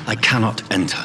I cannot enter.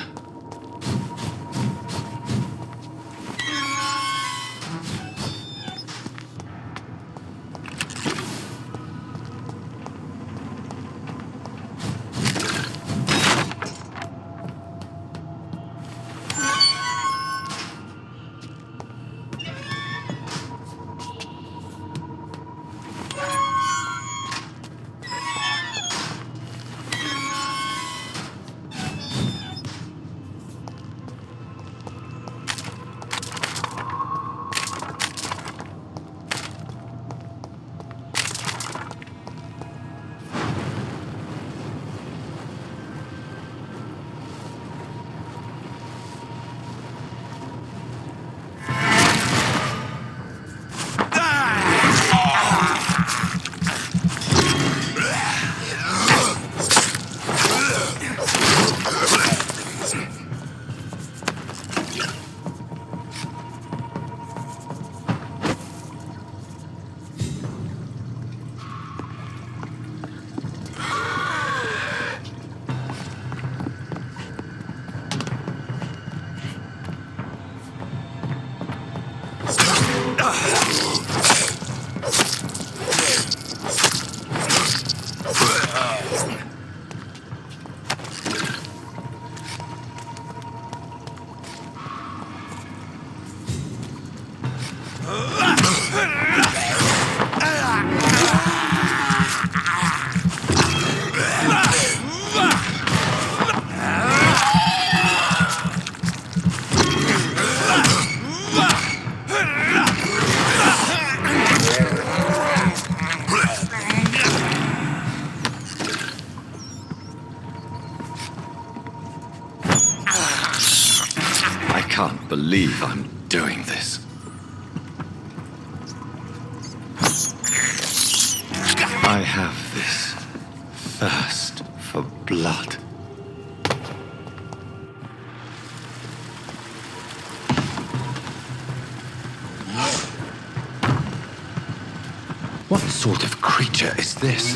I can't believe I'm doing this. I have this thirst for blood. What sort of creature is this?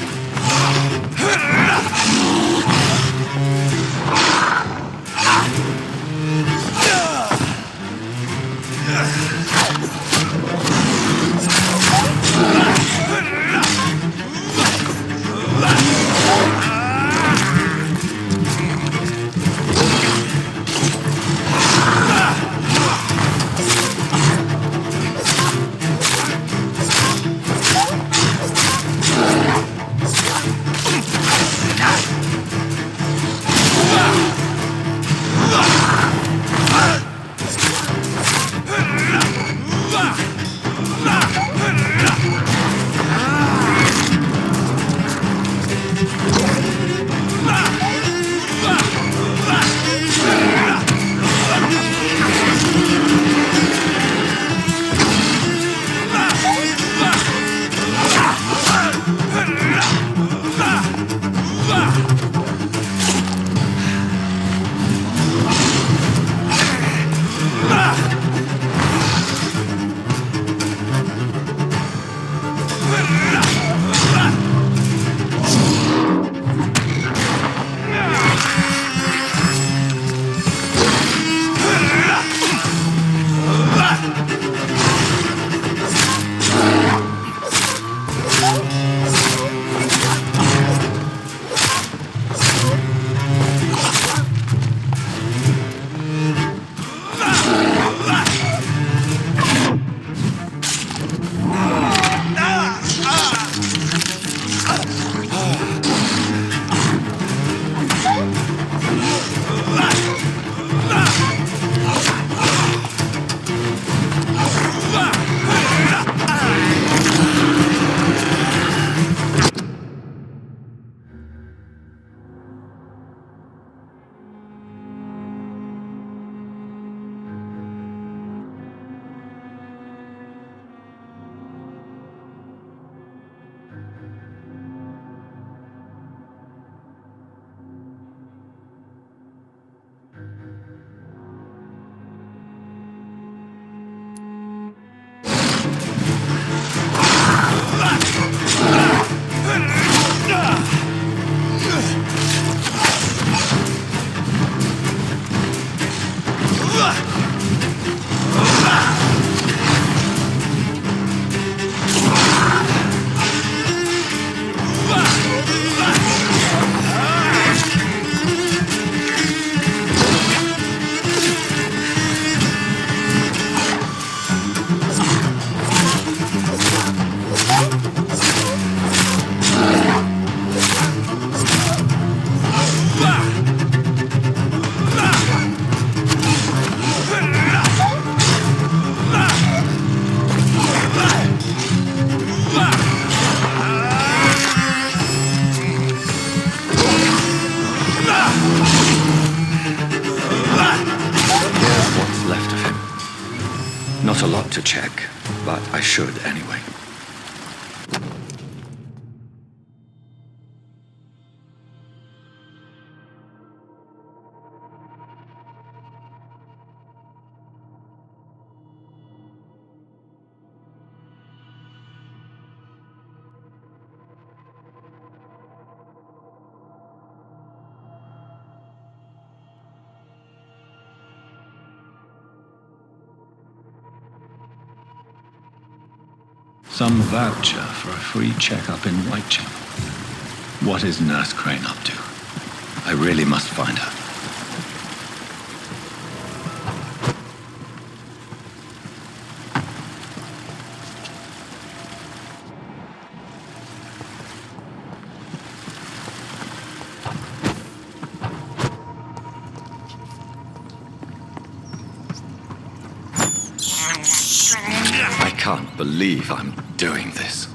lot to check, but I should anyway. Some voucher for a free checkup in Whitechapel. What is Nurse Crane up to? I really must find her. I can't believe I'm doing this.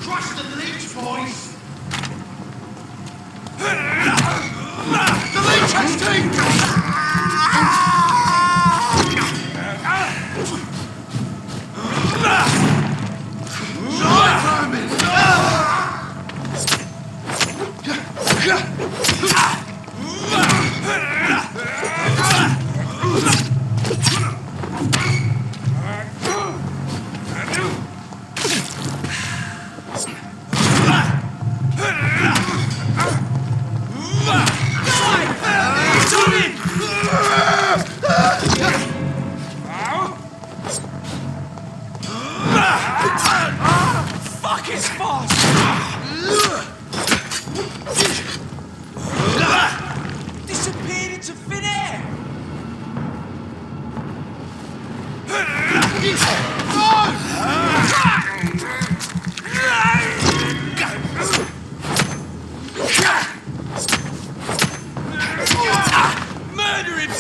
Crush the leech, boys! The leech has teeth! Fuck is fast! Disappeared into thin air! Murder him!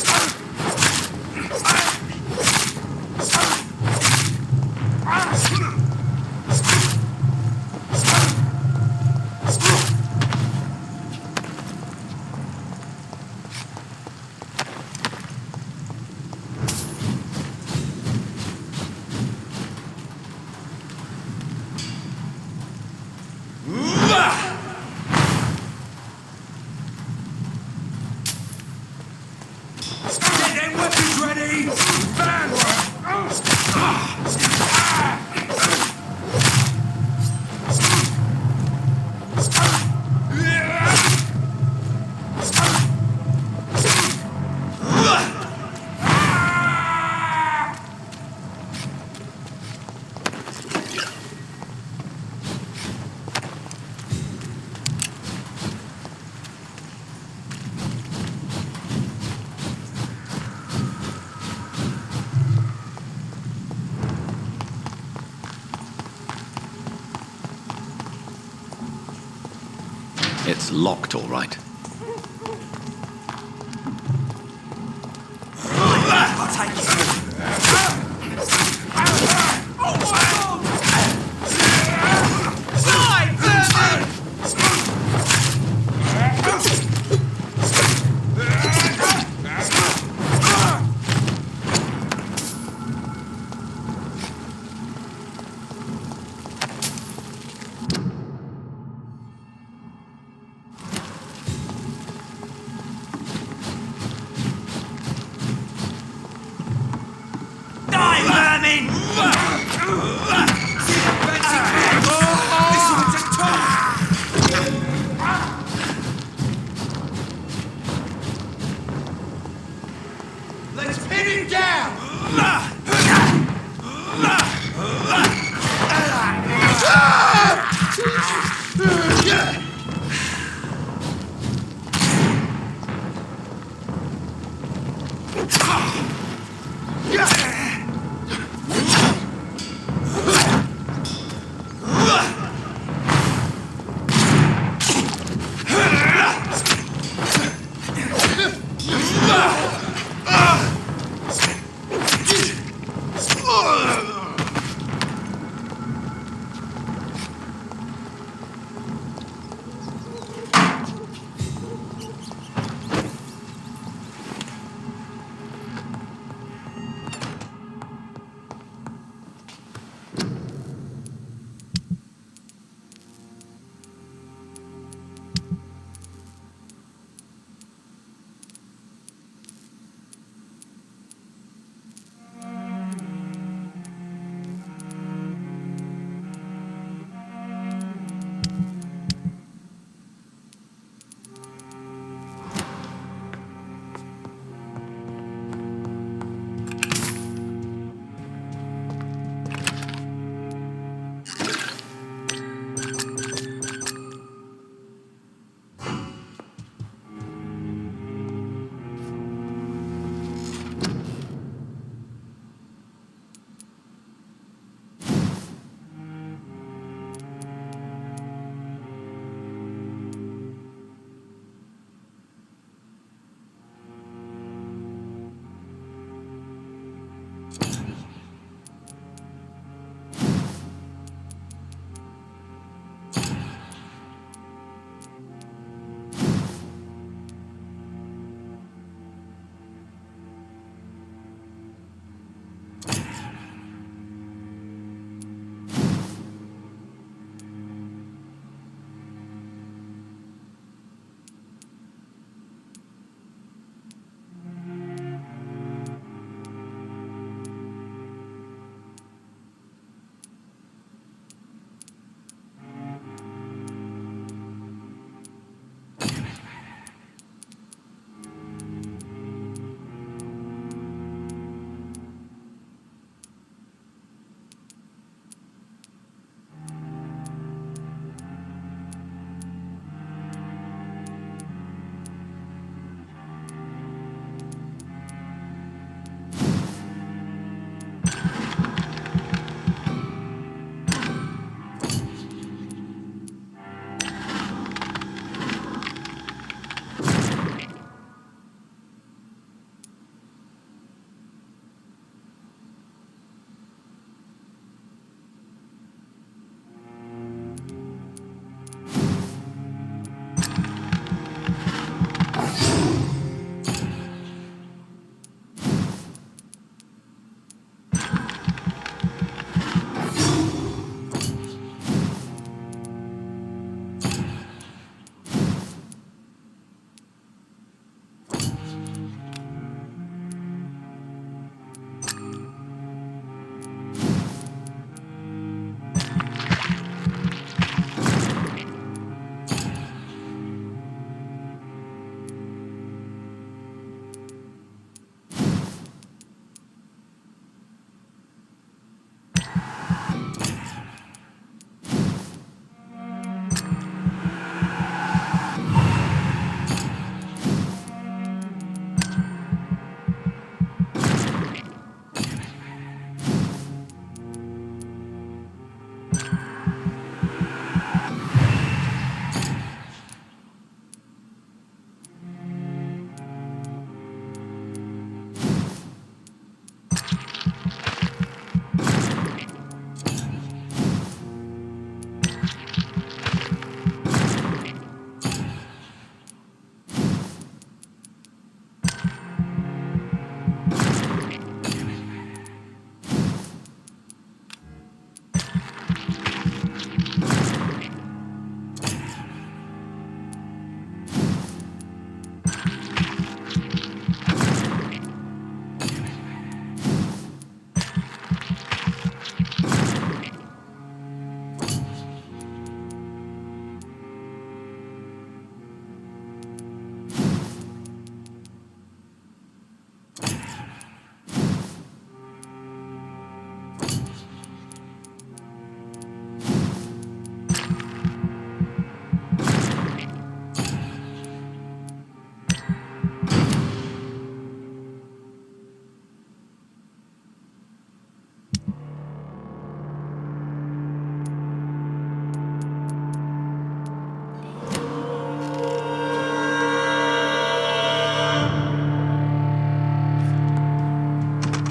Get them weapons ready! It's locked, all right. I'll take it. Oh my God! Slide, Vermin! in! See that fancy cage? This one's a top! Let's pin him down!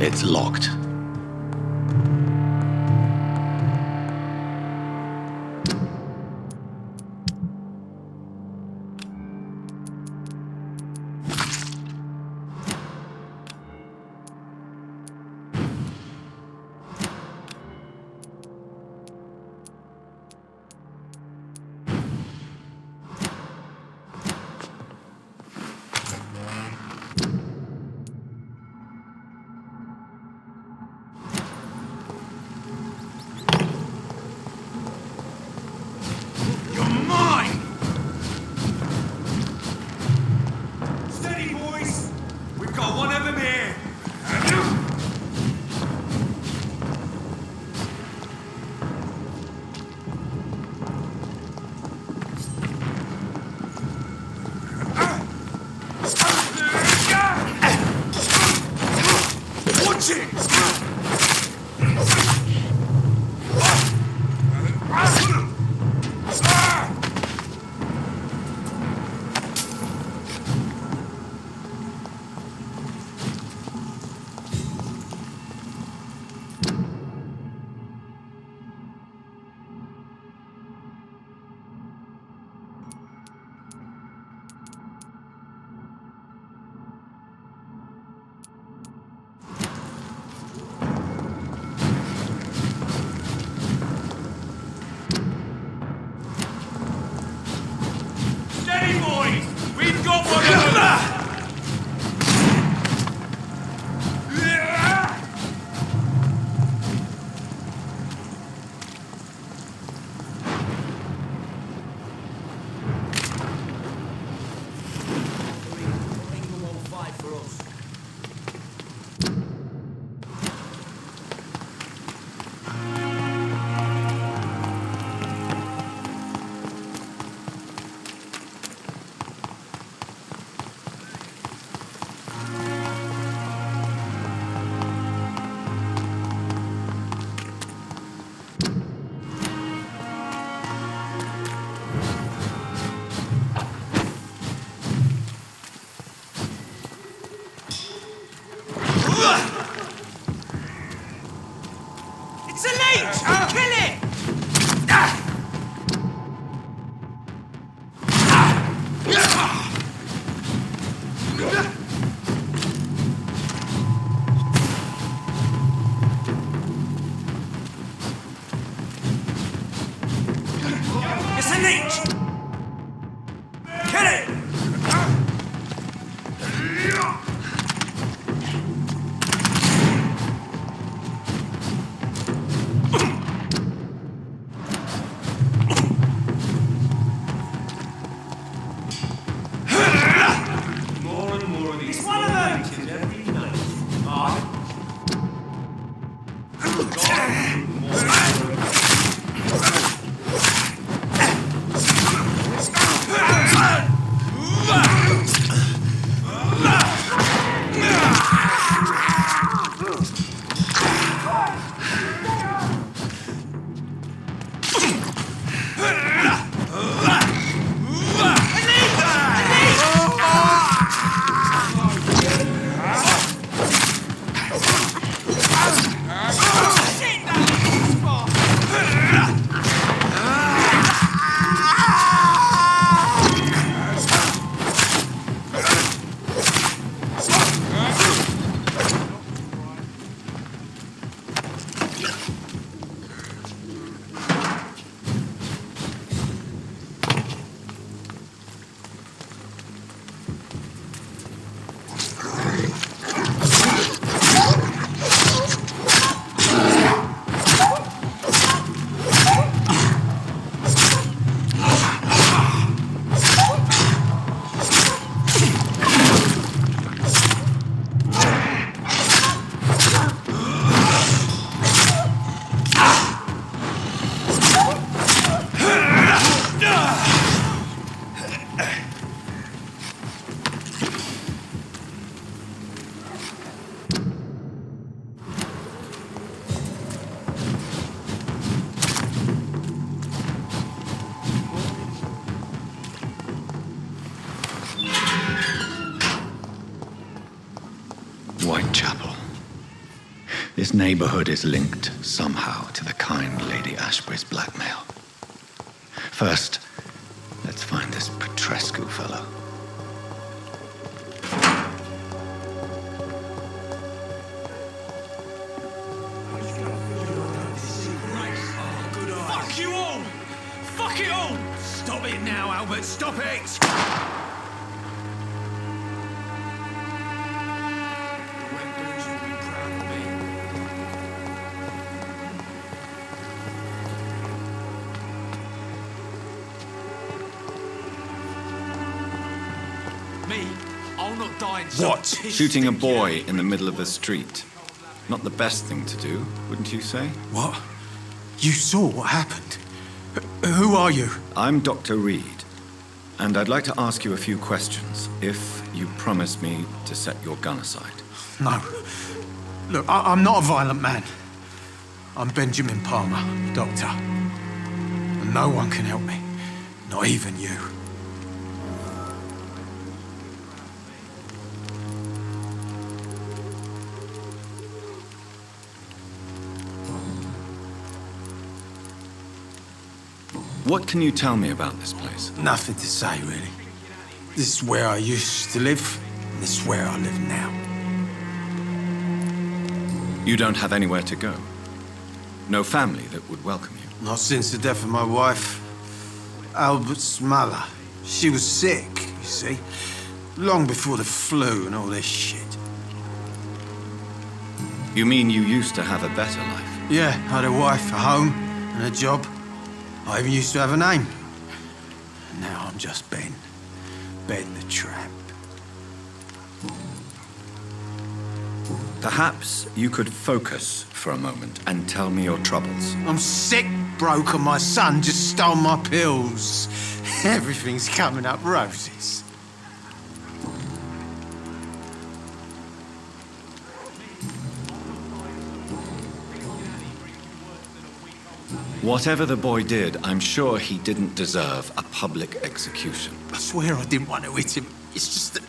It's locked. You're mine! Steady, boys! We've got one of them here! Watch it! Steady, boys! We've got one of them! This neighborhood is linked somehow to the kind Lady Ashbury's blackmail. First, let's find this Petrescu fellow. Fuck you all! Fuck it all! Stop it now, Albert, stop it! Me? I'll not die in some What? piss Shooting a stick, boy in the middle of the street. Not the best thing to do, wouldn't you say? What? You saw what happened? Who are you? I'm Dr. Reed, and I'd like to ask you a few questions, if you promise me to set your gun aside. No. Look, I'm not a violent man. I'm Benjamin Palmer, doctor. And no one can help me. Not even you. What can you tell me about this place? Nothing to say, really. This is where I used to live, and this is where I live now. You don't have anywhere to go? No family that would welcome you? Not since the death of my wife, Albert's mother. She was sick, you see. Long before the flu and all this shit. You mean you used to have a better life? Yeah, I had a wife, a home, and a job. I even used to have a name. Now I'm just Ben. Ben the Tramp. Perhaps you could focus for a moment and tell me your troubles. I'm sick, broke, and my son just stole my pills. Everything's coming up roses. Whatever the boy did, I'm sure he didn't deserve a public execution. I swear I didn't want to hit him. It's just that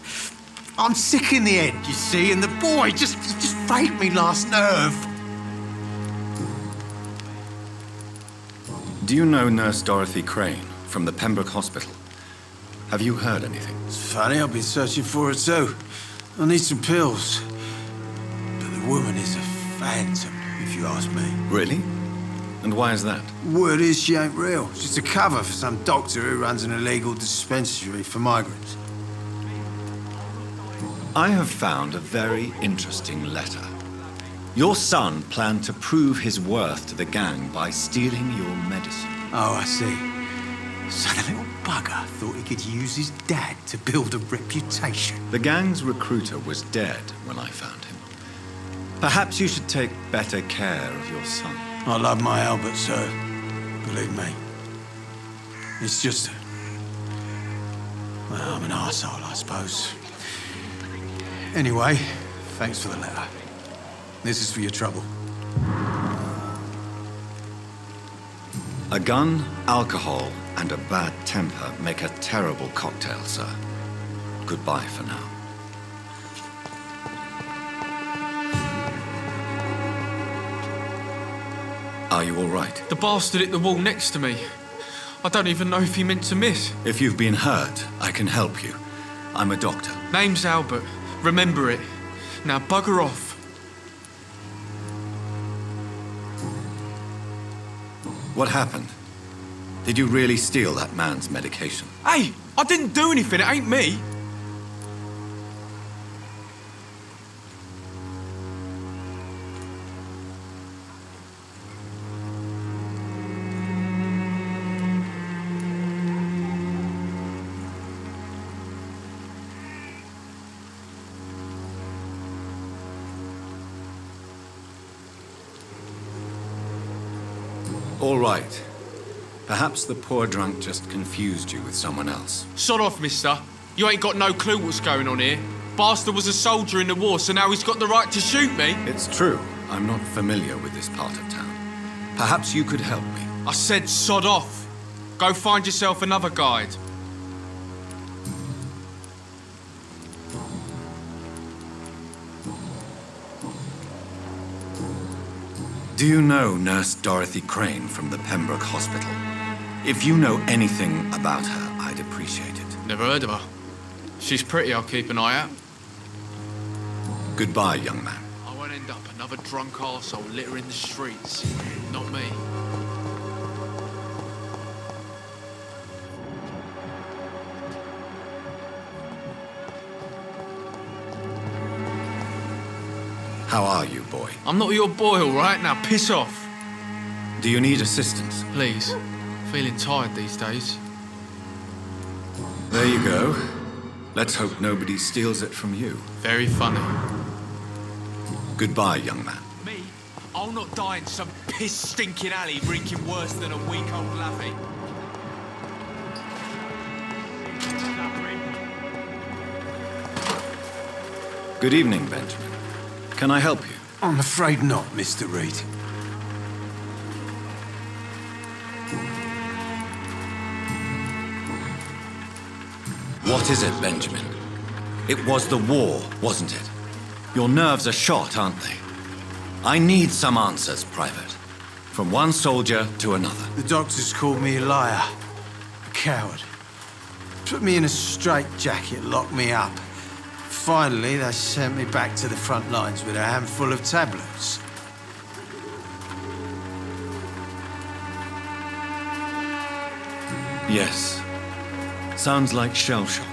I'm sick in the head, you see, and the boy just faked me last nerve. Do you know Nurse Dorothy Crane from the Pembroke Hospital? Have you heard anything? It's funny, I've been searching for her too. I need some pills. But the woman is a phantom, if you ask me. Really? And why is that? Word is she ain't real. She's a cover for some doctor who runs an illegal dispensary for migrants. I have found a very interesting letter. Your son planned to prove his worth to the gang by stealing your medicine. Oh, I see. So the little bugger thought he could use his dad to build a reputation. The gang's recruiter was dead when I found him. Perhaps you should take better care of your son. I love my Albert, sir. Believe me. It's just... well, I'm an arsehole, I suppose. Anyway, thanks for the letter. This is for your trouble. A gun, alcohol, and a bad temper make a terrible cocktail, sir. Goodbye for now. Are you all right? The bastard hit the wall next to me. I don't even know if he meant to miss. If you've been hurt, I can help you. I'm a doctor. Name's Albert. Remember it. Now bugger off. What happened? Did you really steal that man's medication? Hey, I didn't do anything. It ain't me. All right. Perhaps the poor drunk just confused you with someone else. Sod off, mister. You ain't got no clue what's going on here. Bastard was a soldier in the war, so now he's got the right to shoot me. It's true. I'm not familiar with this part of town. Perhaps you could help me. I said sod off. Go find yourself another guide. Do you know Nurse Dorothy Crane from the Pembroke Hospital? If you know anything about her, I'd appreciate it. Never heard of her. She's pretty, I'll keep an eye out. Goodbye, young man. I won't end up another drunk arsehole littering the streets. Not me. How are you, boy? I'm not your boy, all right? Now piss off. Do you need assistance? Please. Feeling tired these days. There you go. Let's hope nobody steals it from you. Very funny. Goodbye, young man. Me? I'll not die in some piss-stinking alley reeking worse than a week-old laffy. Good evening, Benjamin. Can I help you? I'm afraid not, Mr. Reed. What is it, Benjamin? It was the war, wasn't it? Your nerves are shot, aren't they? I need some answers, Private. From one soldier to another. The doctors called me a liar, a coward. Put me in a straitjacket, locked me up. Finally, they sent me back to the front lines with a handful of tablets. Yes. Sounds like shell shock.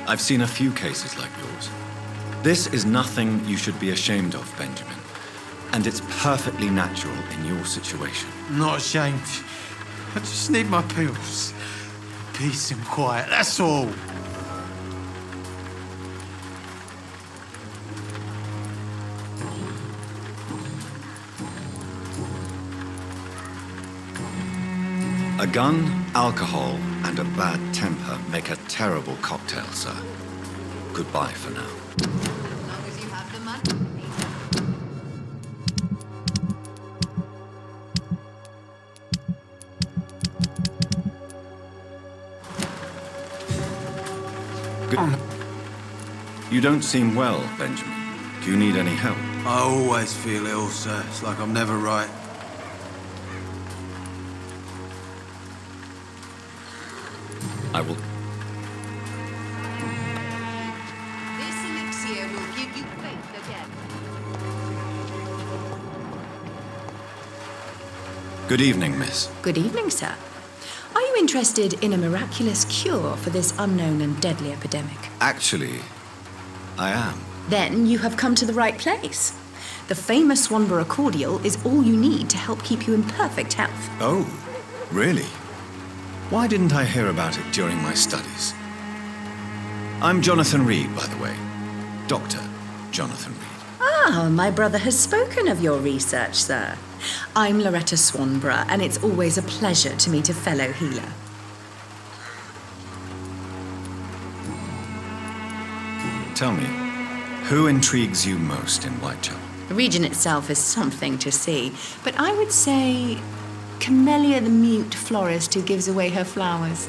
I've seen a few cases like yours. This is nothing you should be ashamed of, Benjamin. And it's perfectly natural in your situation. I'm not ashamed. I just need my pills. Peace and quiet, that's all. A gun, alcohol, and a bad temper make a terrible cocktail, sir. Goodbye for now. As long as you have the money. You don't seem well, Benjamin. Do you need any help? I always feel ill, sir. It's like I'm never right. I will... This elixir will give you faith again. Good evening, miss. Good evening, sir. Are you interested in a miraculous cure for this unknown and deadly epidemic? Actually, I am. Then you have come to the right place. The famous Swanborough cordial is all you need to help keep you in perfect health. Oh, really? Why didn't I hear about it during my studies? I'm Jonathan Reed, by the way. Dr. Jonathan Reed. Ah, my brother has spoken of your research, sir. I'm Loretta Swanborough, and it's always a pleasure to meet a fellow healer. Tell me, who intrigues you most in Whitechapel? The region itself is something to see, but I would say Camellia the mute florist who gives away her flowers.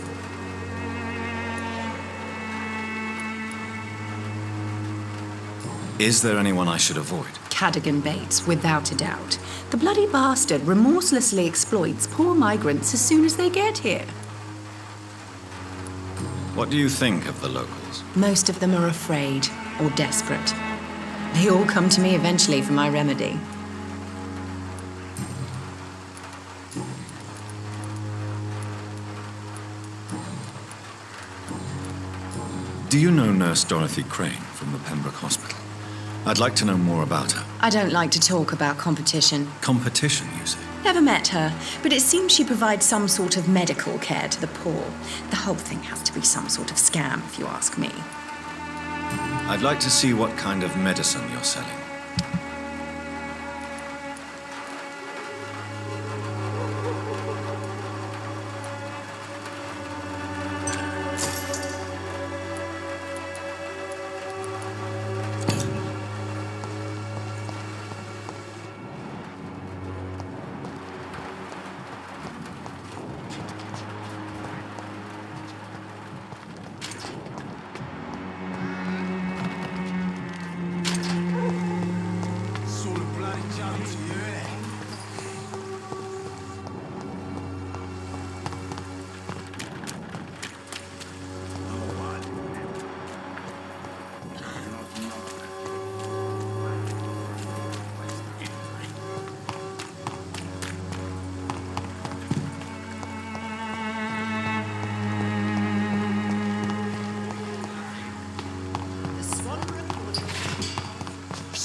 Is there anyone I should avoid? Cadogan Bates, without a doubt. The bloody bastard remorselessly exploits poor migrants as soon as they get here. What do you think of the locals? Most of them are afraid or desperate. They all come to me eventually for my remedy. Do you know Nurse Dorothy Crane from the Pembroke Hospital? I'd like to know more about her. I don't like to talk about competition. Competition, you say? Never met her, but it seems she provides some sort of medical care to the poor. The whole thing has to be some sort of scam, if you ask me. I'd like to see what kind of medicine you're selling.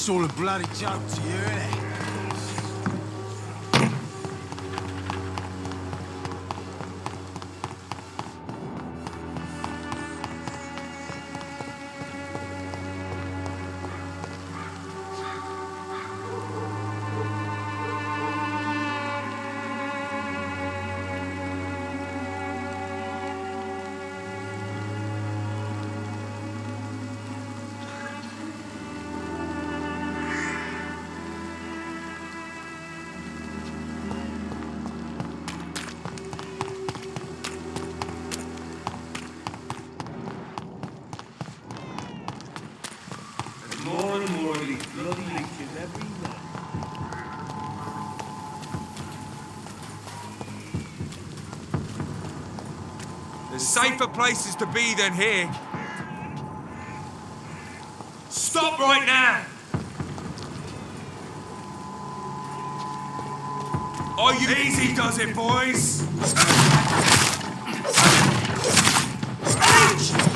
It's all a bloody joke to you, isn't it? More and more of these bloody leeches every night. There's safer places to be than here. Stop right now! Are you easy does it, boys?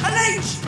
A leech!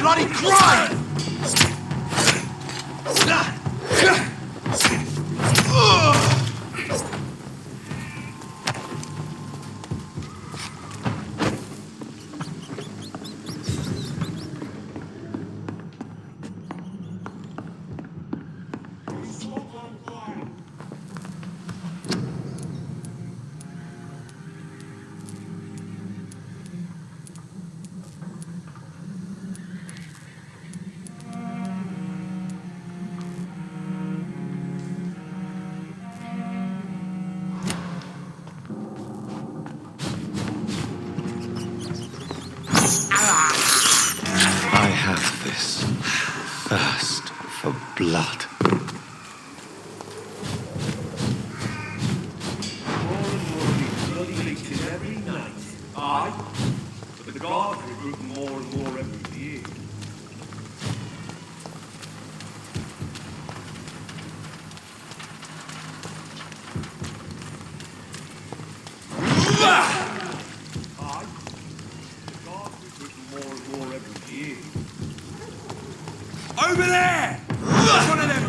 Bloody grind! I have this thirst for blood. More and more of these bloody leeches every night. Aye, but the guards recruit more and more every year. Aye, the guards recruit more and more every year. Over there! One of them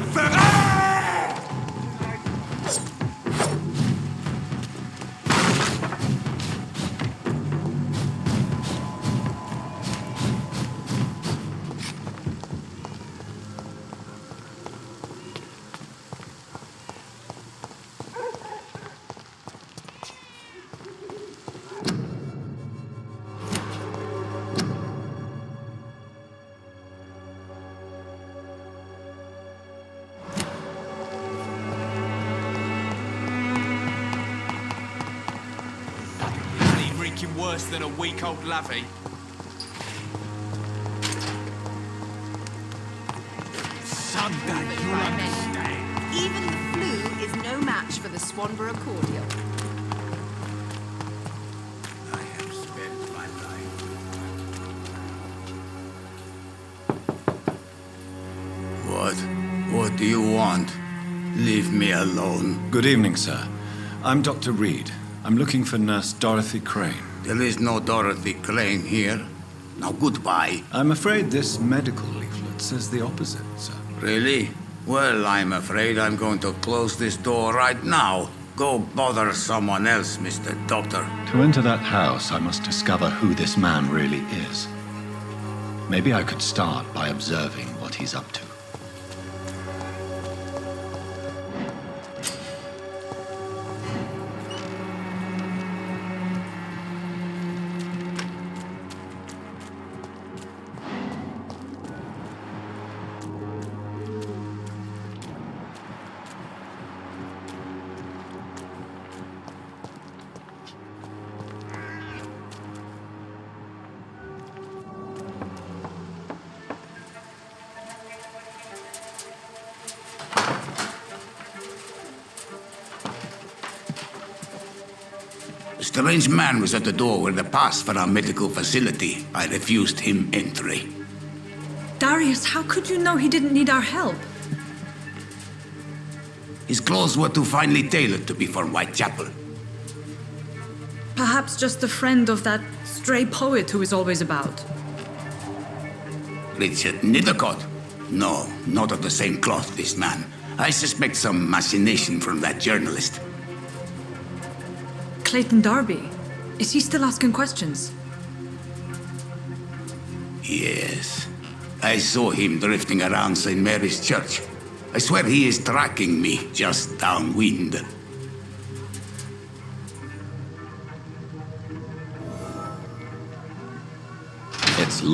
Reeking worse than a week-old lavvy. Someday you'll understand. Even the flu is no match for the Swanborough cordial. I have spent my life. What do you want? Leave me alone. Good evening, sir. I'm Dr. Reed. I'm looking for Nurse Dorothy Crane. There is no Dorothy Crane here. Now goodbye. I'm afraid this medical leaflet says the opposite, sir. Really? Well, I'm afraid I'm going to close this door right now. Go bother someone else, Mr. Doctor. To enter that house, I must discover who this man really is. Maybe I could start by observing what he's up to. Strange man was at the door with a pass for our medical facility. I refused him entry. Darius, how could you know he didn't need our help? His clothes were too finely tailored to be for Whitechapel. Perhaps just a friend of that stray poet who is always about. Richard Nithercott? No, not of the same cloth, this man. I suspect some machination from that journalist. Clayton Darby. Is he still asking questions? Yes. I saw him drifting around St. Mary's Church. I swear he is tracking me just downwind.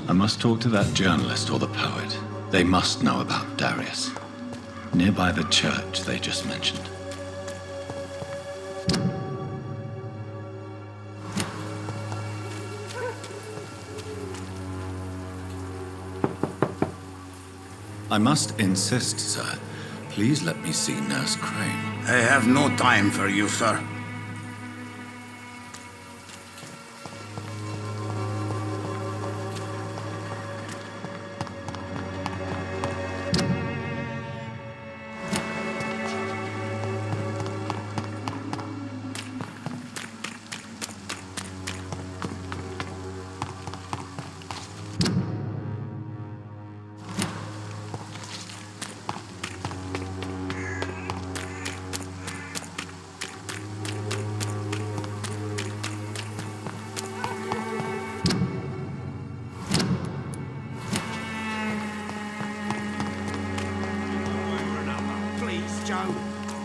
I must talk to that journalist or the poet. They must know about Darius. Nearby the church they just mentioned. I must insist, sir. Please let me see Nurse Crane. I have no time for you, sir. Joe.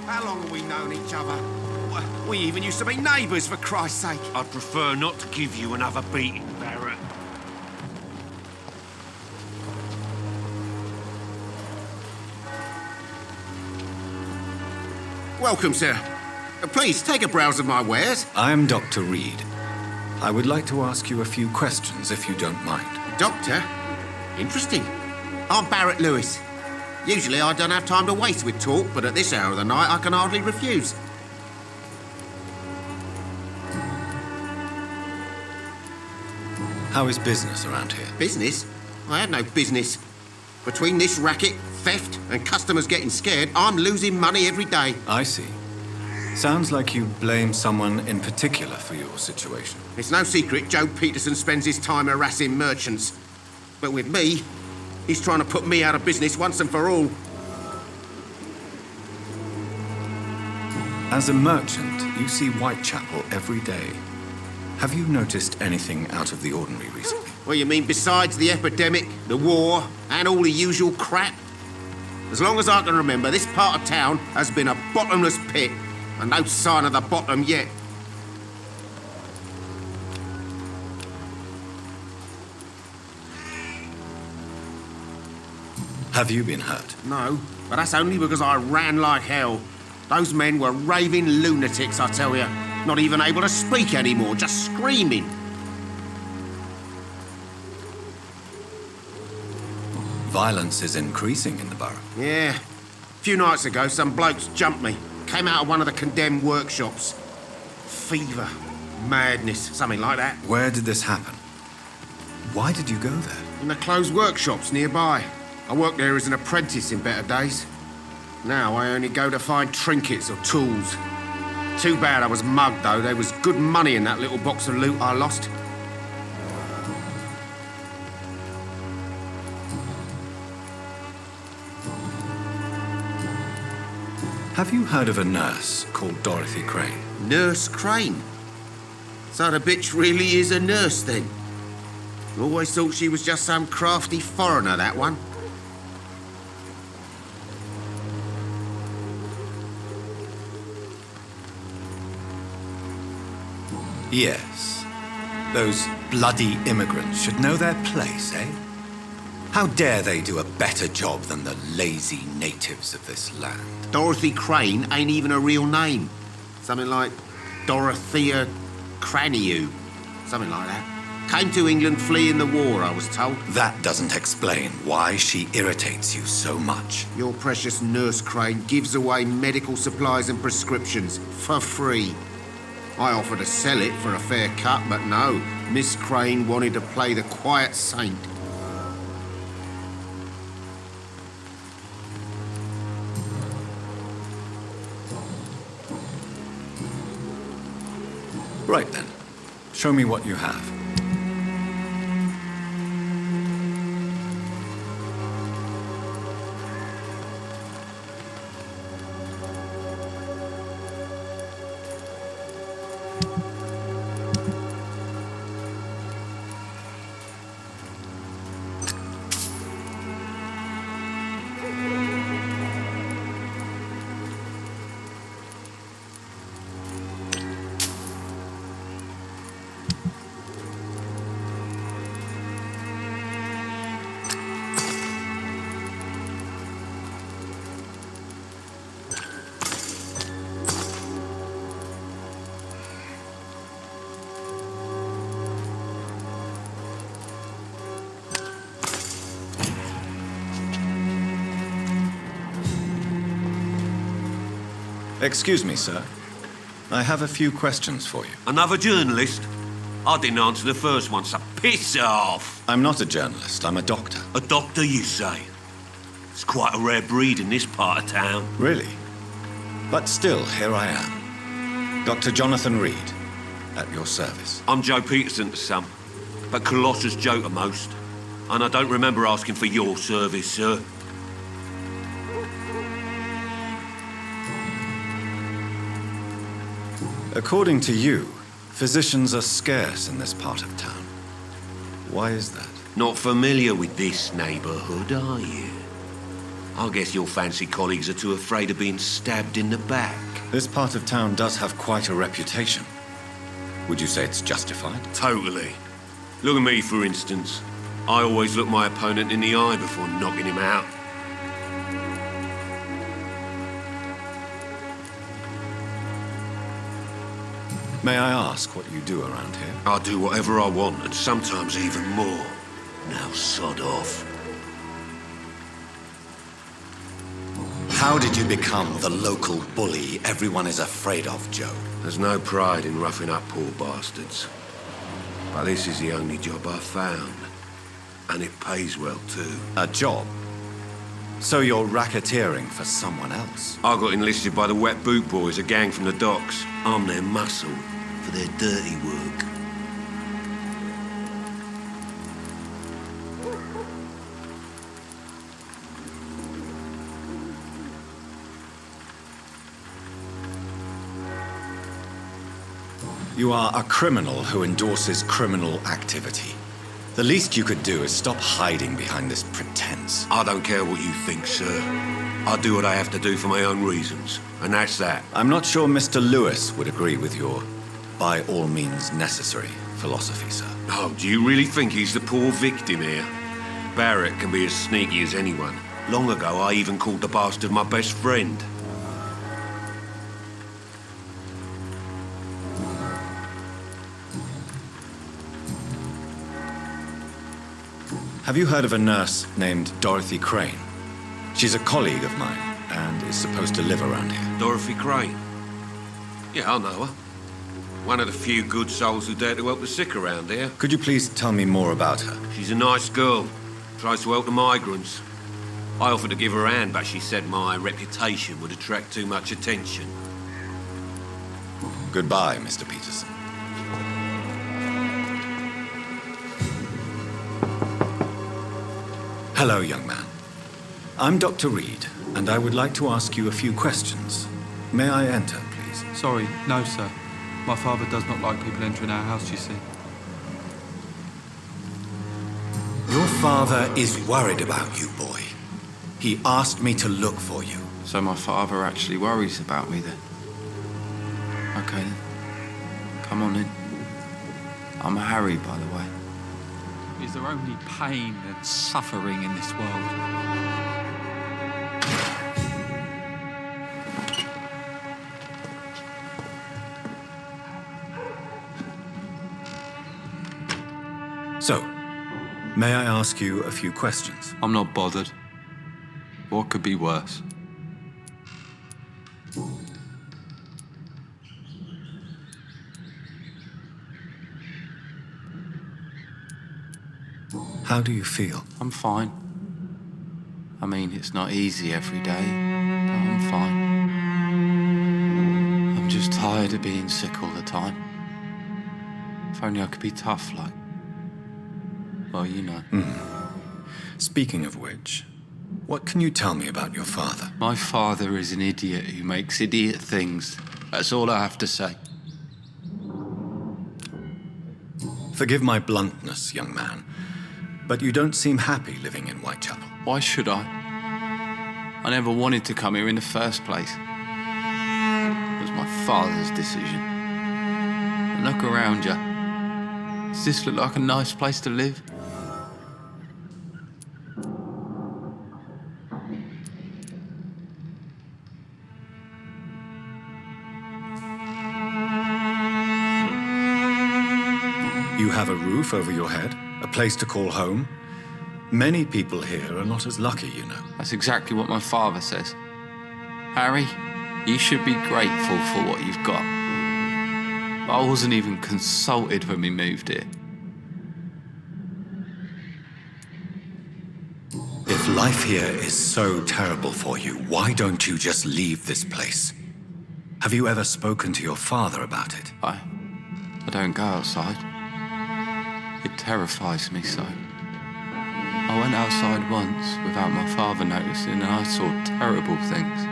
How long have we known each other? We even used to be neighbours, for Christ's sake. I'd prefer not to give you another beating, Barrett. Welcome, sir. Please, take a browse of my wares. I'm Dr. Reed. I would like to ask you a few questions, if you don't mind. Doctor? Interesting. I'm Barrett Lewis. Usually I don't have time to waste with talk, but at this hour of the night I can hardly refuse. How is business around here? Business? I have no business. Between this racket, theft, and customers getting scared, I'm losing money every day. I see. Sounds like you blame someone in particular for your situation. It's no secret Joe Peterson spends his time harassing merchants. But with me, he's trying to put me out of business once and for all. As a merchant, you see Whitechapel every day. Have you noticed anything out of the ordinary recently? Well, you mean besides the epidemic, the war, and all the usual crap? As long as I can remember, this part of town has been a bottomless pit, and no sign of the bottom yet. Have you been hurt? No, but that's only because I ran like hell. Those men were raving lunatics, I tell you. Not even able to speak anymore, just screaming. Violence is increasing in the borough. Yeah. A few nights ago, some blokes jumped me. Came out of one of the condemned workshops. Fever, madness, something like that. Where did this happen? Why did you go there? In the closed workshops nearby. I worked there as an apprentice in better days. Now I only go to find trinkets or tools. Too bad I was mugged, though. There was good money in that little box of loot I lost. Have you heard of a nurse called Dorothy Crane? Nurse Crane? So the bitch really is a nurse, then? Always thought she was just some crafty foreigner, that one. Yes. Those bloody immigrants should know their place, eh? How dare they do a better job than the lazy natives of this land? Dorothy Crane ain't even a real name. Something like Dorothea Craniu. Something like that. Came to England fleeing the war, I was told. That doesn't explain why she irritates you so much. Your precious Nurse Crane gives away medical supplies and prescriptions for free. I offered to sell it for a fair cut, but no. Miss Crane wanted to play the quiet saint. Right then. Show me what you have. Excuse me, sir. I have a few questions for you. Another journalist? I didn't answer the first one, so piss off! I'm not a journalist, I'm a doctor. A doctor, you say? It's quite a rare breed in this part of town. Really? But still, here I am. Dr. Jonathan Reed, at your service. I'm Joe Peterson to some, but Colossus Joe to most. And I don't remember asking for your service, sir. According to you, physicians are scarce in this part of town. Why is that? Not familiar with this neighborhood, are you? I guess your fancy colleagues are too afraid of being stabbed in the back. This part of town does have quite a reputation. Would you say it's justified? Totally. Look at me, for instance. I always look my opponent in the eye before knocking him out. May I ask what you do around here? I do whatever I want, and sometimes even more. Now sod off. How did you become the local bully everyone is afraid of, Joe? There's no pride in roughing up poor bastards. But this is the only job I've found. And it pays well, too. A job? So you're racketeering for someone else? I got enlisted by the Wet Boot Boys, a gang from the docks. I'm their muscle for their dirty work. You are a criminal who endorses criminal activity. The least you could do is stop hiding behind this pretense. I don't care what you think, sir. I do what I have to do for my own reasons, and that's that. I'm not sure Mr. Lewis would agree with your by all means necessary philosophy, sir. Oh, do you really think he's the poor victim here? Barrett can be as sneaky as anyone. Long ago, I even called the bastard my best friend. Have you heard of a nurse named Dorothy Crane? She's a colleague of mine and is supposed to live around here. Dorothy Crane? Yeah, I know her. One of the few good souls who dare to help the sick around here. Could you please tell me more about her? She's a nice girl. Tries to help the migrants. I offered to give her a hand, but she said my reputation would attract too much attention. Goodbye, Mr. Peterson. Hello, young man. I'm Dr. Reed, and I would like to ask you a few questions. May I enter, please? Sorry, no, sir. My father does not like people entering our house, you see. Your father is worried about you, boy. He asked me to look for you. So my father actually worries about me, then? Okay, then. Come on in. I'm Harry, by the way. Is there only pain and suffering in this world? So, may I ask you a few questions? I'm not bothered. What could be worse? How do you feel? I'm fine. I mean, it's not easy every day, but I'm fine. I'm just tired of being sick all the time. If only I could be tough, like... Well, you know. Speaking of which, what can you tell me about your father? My father is an idiot who makes idiot things. That's all I have to say. Forgive my bluntness, young man, but you don't seem happy living in Whitechapel. Why should I? I never wanted to come here in the first place. It was my father's decision. And look around you. Does this look like a nice place to live? You have a roof over your head, a place to call home. Many people here are not as lucky, you know. That's exactly what my father says. Harry, you should be grateful for what you've got. I wasn't even consulted when we moved here. If life here is so terrible for you, why don't you just leave this place? Have you ever spoken to your father about it? I don't go outside. It terrifies me so. I went outside once without my father noticing and I saw terrible things.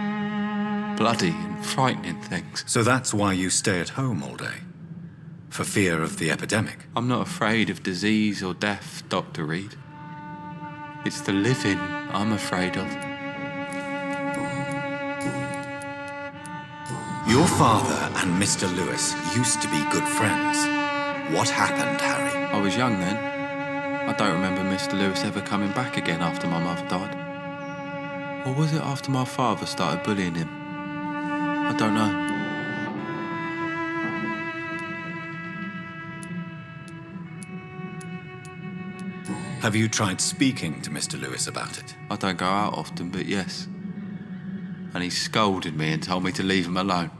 Bloody and frightening things. So that's why you stay at home all day? For fear of the epidemic? I'm not afraid of disease or death, Dr. Reed. It's the living I'm afraid of. Your father and Mr. Lewis used to be good friends. What happened, Harry? I was young then. I don't remember Mr. Lewis ever coming back again after my mother died. Or was it after my father started bullying him? I don't know. Have you tried speaking to Mr. Lewis about it? I don't go out often, but yes. And he scolded me and told me to leave him alone.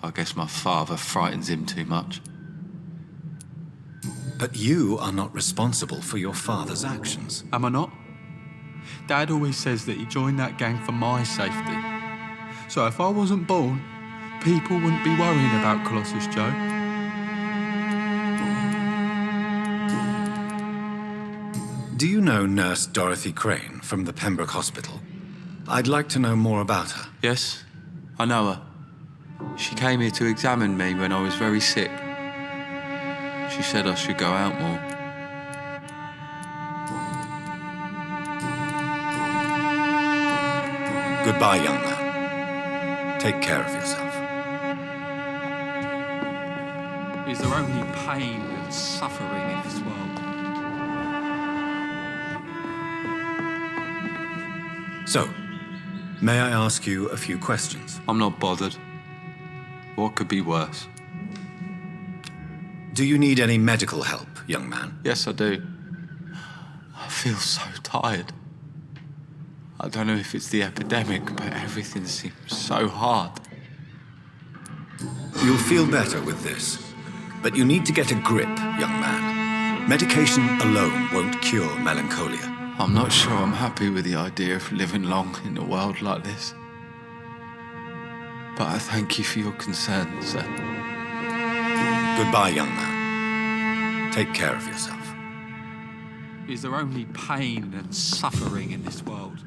I guess my father frightens him too much. But you are not responsible for your father's actions. Am I not? Dad always says that he joined that gang for my safety. So if I wasn't born, people wouldn't be worrying about Colossus Joe. Do you know Nurse Dorothy Crane from the Pembroke Hospital? I'd like to know more about her. Yes, I know her. She came here to examine me when I was very sick. She said I should go out more. Goodbye, young man. Take care of yourself. Is there only pain and suffering in this world? So, may I ask you a few questions? I'm not bothered. What could be worse? Do you need any medical help, young man? Yes, I do. I feel so tired. I don't know if it's the epidemic, but everything seems so hard. You'll feel better with this, but you need to get a grip, young man. Medication alone won't cure melancholia. I'm not sure I'm happy with the idea of living long in a world like this. But I thank you for your concern, sir. Goodbye, young man. Take care of yourself. Is there only pain and suffering in this world?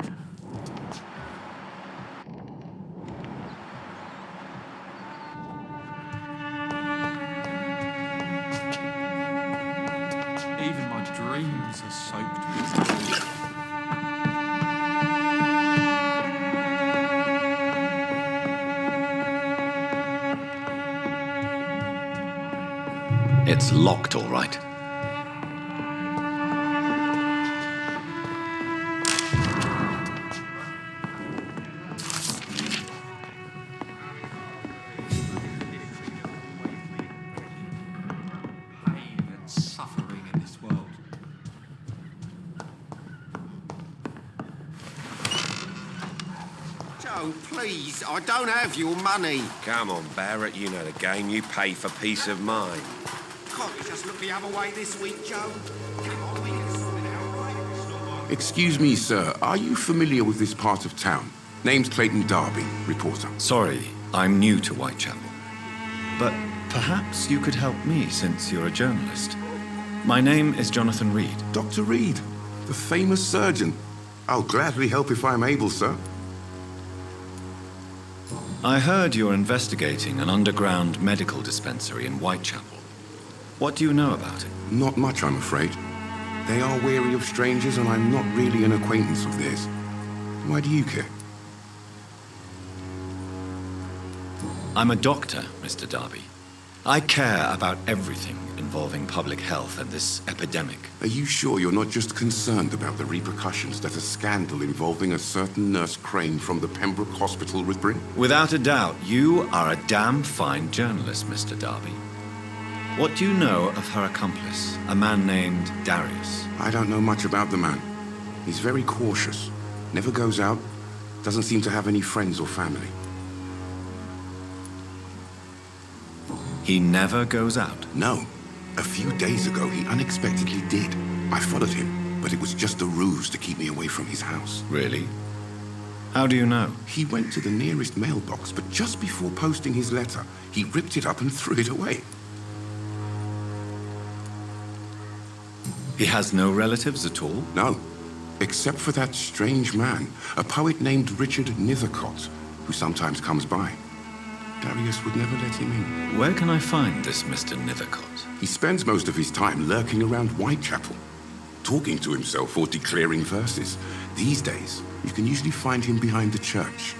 Even my dreams are soaked with tears. It's locked, all right. Pain and suffering in this world. Joe, please, I don't have your money. Come on, Barrett, you know the game. You pay for peace of mind. Can't you just look the other way this week, Joe? Come on, we can Excuse me, sir. Are you familiar with this part of town? Name's Clayton Darby, reporter. Sorry, I'm new to Whitechapel. But perhaps you could help me since you're a journalist. My name is Jonathan Reed. Dr. Reed, the famous surgeon. I'll gladly help if I'm able, sir. I heard you're investigating an underground medical dispensary in Whitechapel. What do you know about it? Not much, I'm afraid. They are wary of strangers, and I'm not really an acquaintance of theirs. Why do you care? I'm a doctor, Mr. Darby. I care about everything involving public health and this epidemic. Are you sure you're not just concerned about the repercussions that a scandal involving a certain Nurse Crane from the Pembroke Hospital would bring? Without a doubt, you are a damn fine journalist, Mr. Darby. What do you know of her accomplice, a man named Darius? I don't know much about the man. He's very cautious. Never goes out. Doesn't seem to have any friends or family. He never goes out? No. A few days ago, he unexpectedly did. I followed him, but it was just a ruse to keep me away from his house. Really? How do you know? He went to the nearest mailbox, but just before posting his letter, he ripped it up and threw it away. He has no relatives at all? No. Except for that strange man, a poet named Richard Nithercott, who sometimes comes by. Darius would never let him in. Where can I find this Mr. Nithercott? He spends most of his time lurking around Whitechapel, talking to himself or declaring verses. These days, you can usually find him behind the church.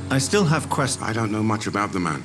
I still have questions. I don't know much about the man.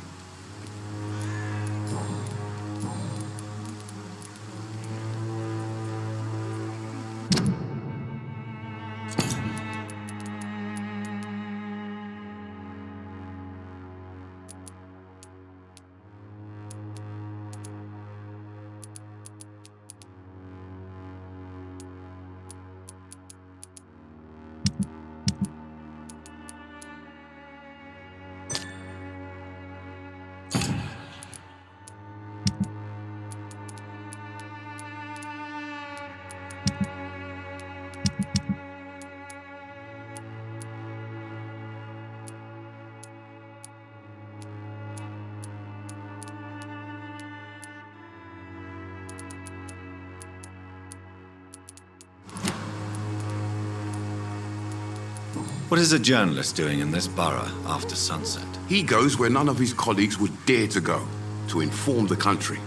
What is a journalist doing in this borough after sunset? He goes where none of his colleagues would dare to go, to inform the country.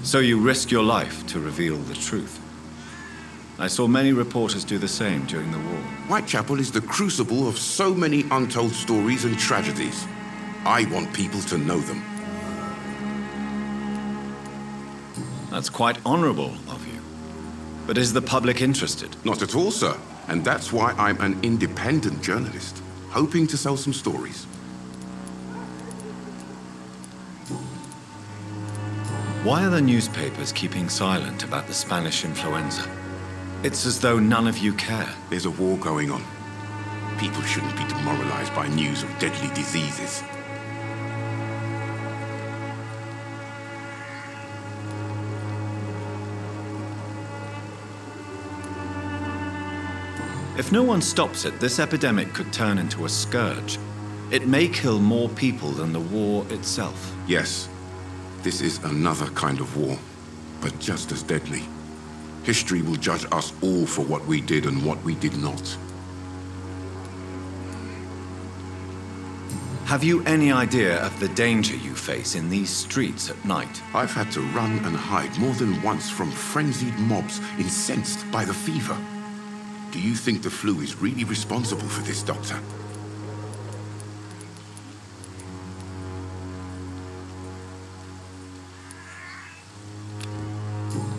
So you risk your life to reveal the truth. I saw many reporters do the same during the war. Whitechapel is the crucible of so many untold stories and tragedies. I want people to know them. That's quite honorable of you. But is the public interested? Not at all, sir. And that's why I'm an independent journalist, hoping to sell some stories. Why are the newspapers keeping silent about the Spanish influenza? It's as though none of you care. There's a war going on. People shouldn't be demoralized by news of deadly diseases. If no one stops it, this epidemic could turn into a scourge. It may kill more people than the war itself. Yes, this is another kind of war, but just as deadly. History will judge us all for what we did and what we did not. Have you any idea of the danger you face in these streets at night? I've had to run and hide more than once from frenzied mobs incensed by the fever. Do you think the flu is really responsible for this, Doctor?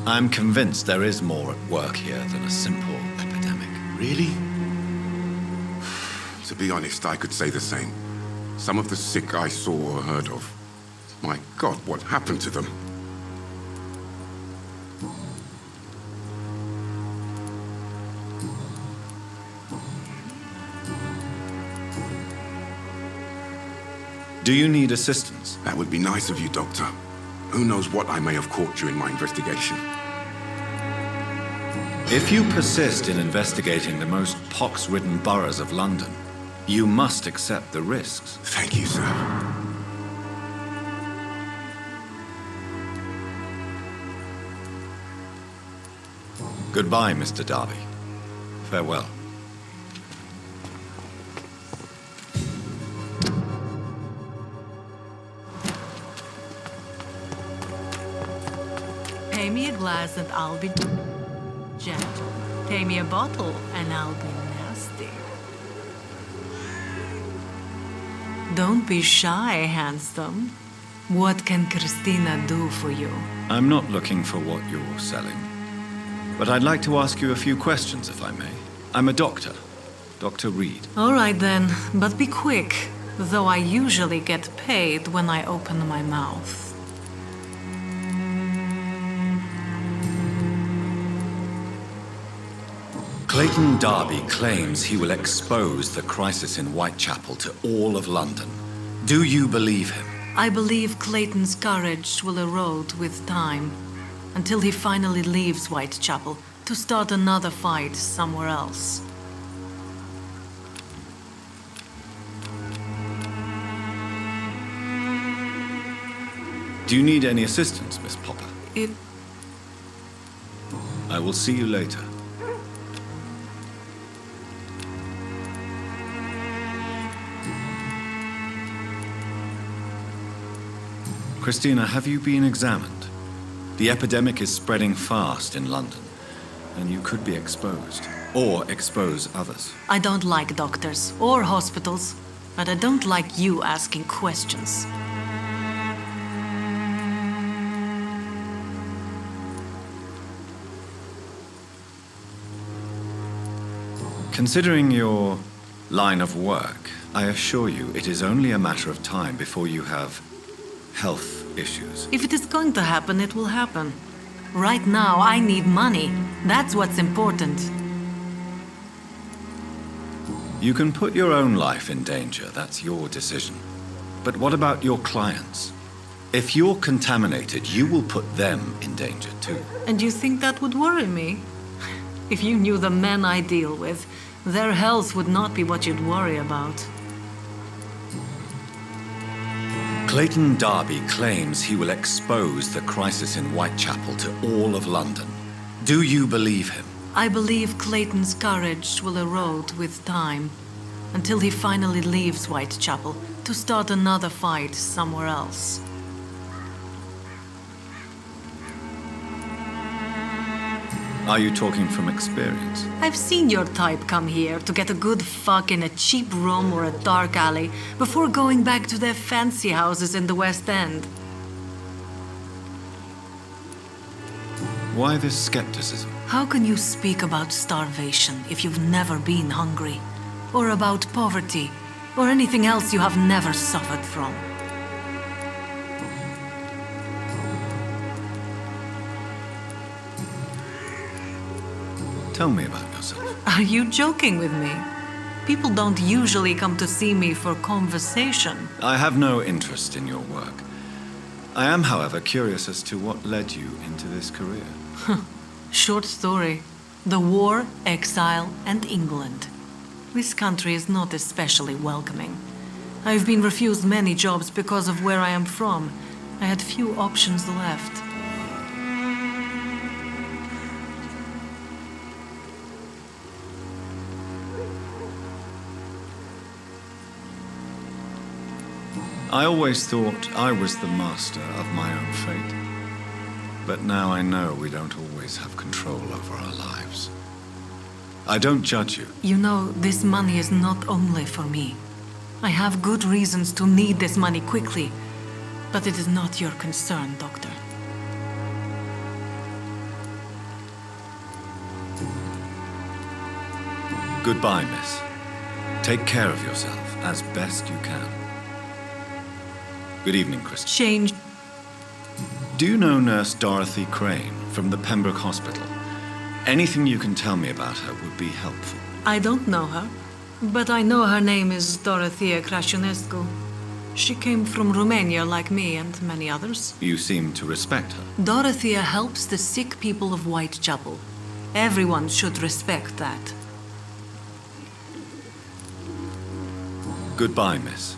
I'm convinced there is more at work here than a simple epidemic. Really? To be honest, I could say the same. Some of the sick I saw or heard of. My God, what happened to them? Do you need assistance? That would be nice of you, Doctor. Who knows what I may have caught during my investigation. If you persist in investigating the most pox-ridden boroughs of London, you must accept the risks. Thank you, sir. Goodbye, Mr. Darby. Farewell. Pay me a glass and I'll be gentle. Pay me a bottle and I'll be nasty. Don't be shy, handsome. What can Christina do for you? I'm not looking for what you're selling. But I'd like to ask you a few questions, if I may. I'm a doctor. Dr. Reed. All right then, but be quick. Though I usually get paid when I open my mouth. Clayton Darby claims he will expose the crisis in Whitechapel to all of London. Do you believe him? I believe Clayton's courage will erode with time, until he finally leaves Whitechapel to start another fight somewhere else. Do you need any assistance, Miss Popper? It... I will see you later. Christina, have you been examined? The epidemic is spreading fast in London, and you could be exposed, or expose others. I don't like doctors or hospitals, but I don't like you asking questions. Considering your line of work, I assure you it is only a matter of time before you have health issues. If it is going to happen, it will happen. Right now, I need money. That's what's important. You can put your own life in danger. That's your decision. But what about your clients? If you're contaminated, you will put them in danger too. And you think that would worry me? If you knew the men I deal with, their health would not be what you'd worry about. Clayton Darby claims he will expose the crisis in Whitechapel to all of London. Do you believe him? I believe Clayton's courage will erode with time, until he finally leaves Whitechapel to start another fight somewhere else. Are you talking from experience? I've seen your type come here to get a good fuck in a cheap room or a dark alley before going back to their fancy houses in the West End. Why this skepticism? How can you speak about starvation if you've never been hungry? Or about poverty? Or anything else you have never suffered from? Tell me about yourself. Are you joking with me? People don't usually come to see me for conversation. I have no interest in your work. I am, however, curious as to what led you into this career. Short story. The war, exile, and England. This country is not especially welcoming. I've been refused many jobs because of where I am from. I had few options left. I always thought I was the master of my own fate. But now I know we don't always have control over our lives. I don't judge you. You know, this money is not only for me. I have good reasons to need this money quickly, but it is not your concern, Doctor. Goodbye, miss. Take care of yourself as best you can. Good evening, Chris. Change. Do you know Nurse Dorothy Crane from the Pembroke Hospital? Anything you can tell me about her would be helpful. I don't know her, but I know her name is Dorothea Crasionescu. She came from Romania like me and many others. You seem to respect her. Dorothea helps the sick people of Whitechapel. Everyone should respect that. Goodbye, miss.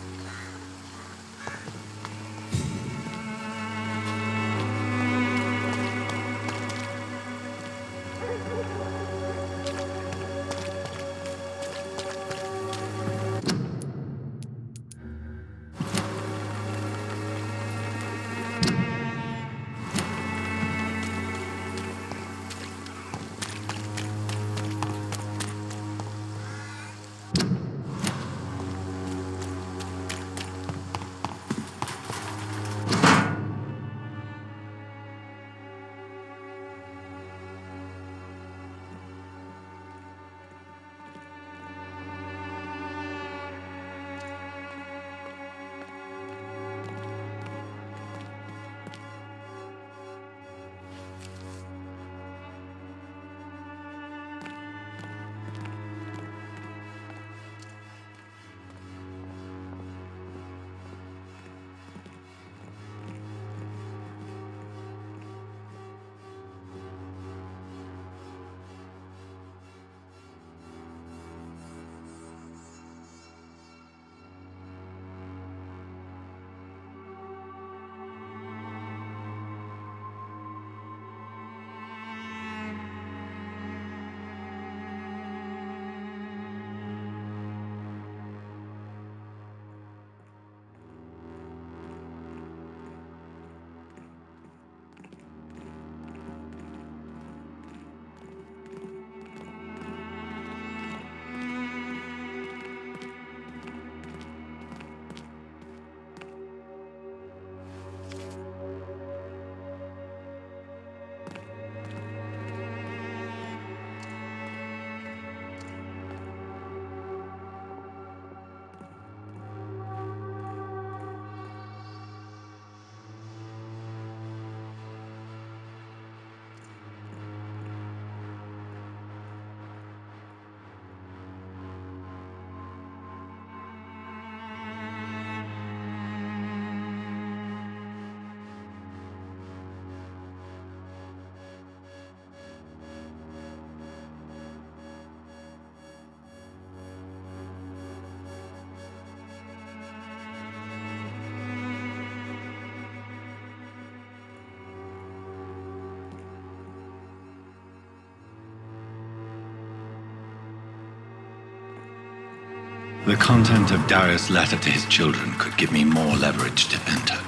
The content of Darius' letter to his children could give me more leverage to enter.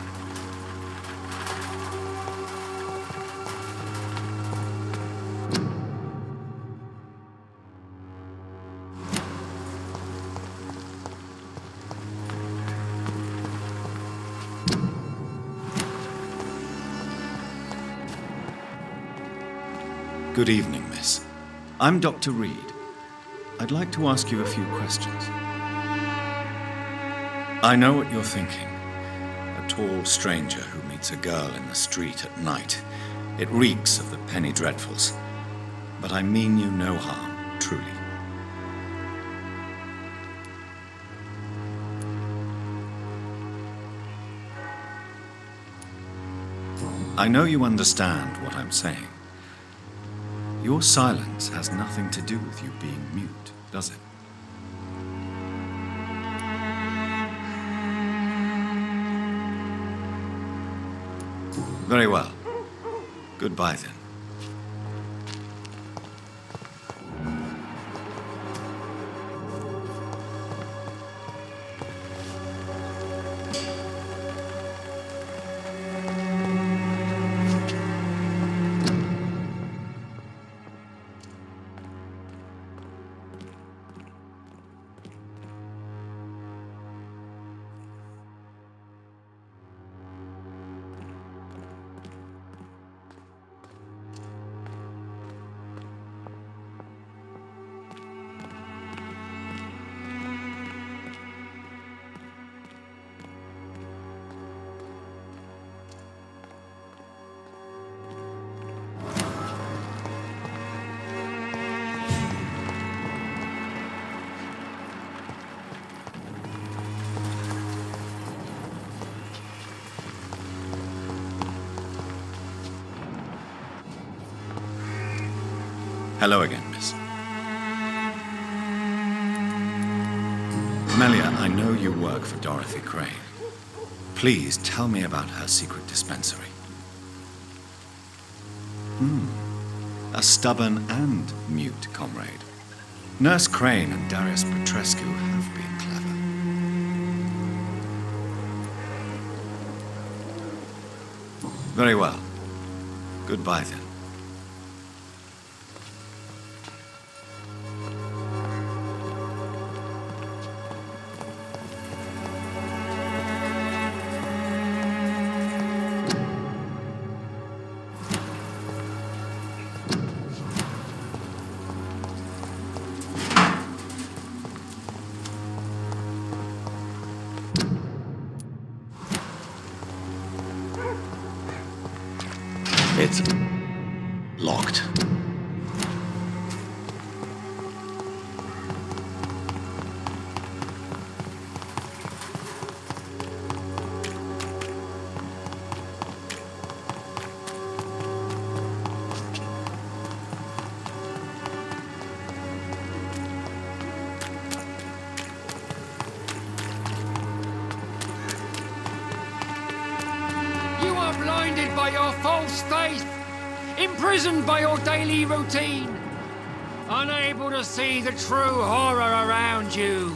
Good evening, miss. I'm Dr. Reed. I'd like to ask you a few questions. I know what you're thinking. A tall stranger who meets a girl in the street at night. It reeks of the penny dreadfuls. But I mean you no harm, truly. I know you understand what I'm saying. Your silence has nothing to do with you being mute, does it? Very well. Goodbye, then. Hello again, miss. Melia, I know you work for Dorothy Crane. Please tell me about her secret dispensary. A stubborn and mute comrade. Nurse Crane and Darius Petrescu have been clever. Very well. Goodbye then. It's locked. You are blinded by your false faith, imprisoned by your daily routine, unable to see the true horror around you.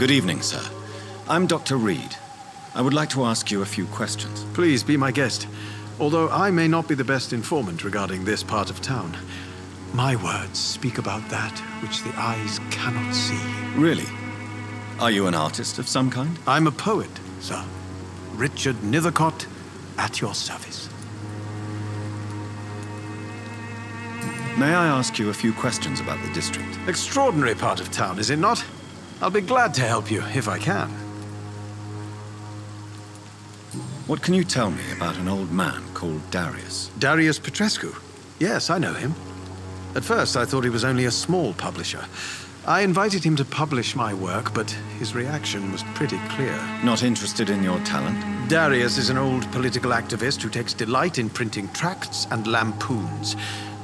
Good evening, sir. I'm Dr. Reed. I would like to ask you a few questions. Please be my guest. Although I may not be the best informant regarding this part of town, my words speak about that which the eyes cannot see. Really? Are you an artist of some kind? I'm a poet, sir. Richard Nethercott, at your service. May I ask you a few questions about the district? Extraordinary part of town, is it not? I'll be glad to help you, if I can. What can you tell me about an old man called Darius? Darius Petrescu? Yes, I know him. At first, I thought he was only a small publisher. I invited him to publish my work, but his reaction was pretty clear. Not interested in your talent? Darius is an old political activist who takes delight in printing tracts and lampoons.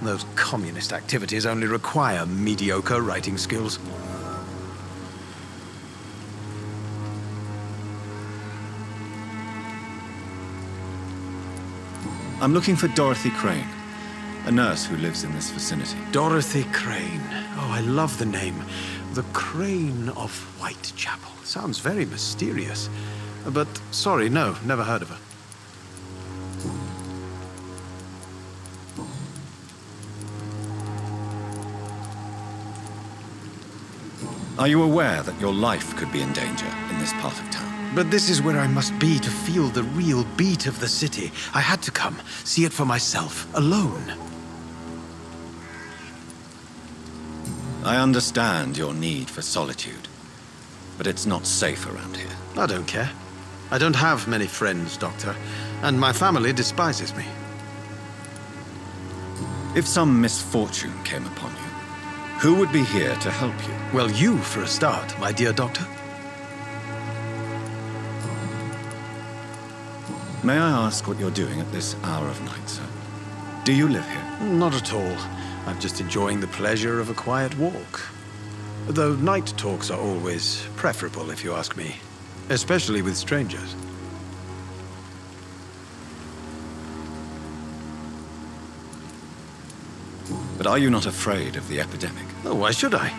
Those communist activities only require mediocre writing skills. I'm looking for Dorothy Crane, a nurse who lives in this vicinity. Dorothy Crane. Oh, I love the name. The Crane of Whitechapel. Sounds very mysterious. But, sorry, no, never heard of her. Are you aware that your life could be in danger in this part of town? But this is where I must be to feel the real beat of the city. I had to come, see it for myself, alone. I understand your need for solitude, but it's not safe around here. I don't care. I don't have many friends, Doctor, and my family despises me. If some misfortune came upon you, who would be here to help you? Well, you for a start, my dear Doctor. May I ask what you're doing at this hour of night, sir? Do you live here? Not at all. I'm just enjoying the pleasure of a quiet walk. Though night talks are always preferable, if you ask me. Especially with strangers. But are you not afraid of the epidemic? Oh, why should I?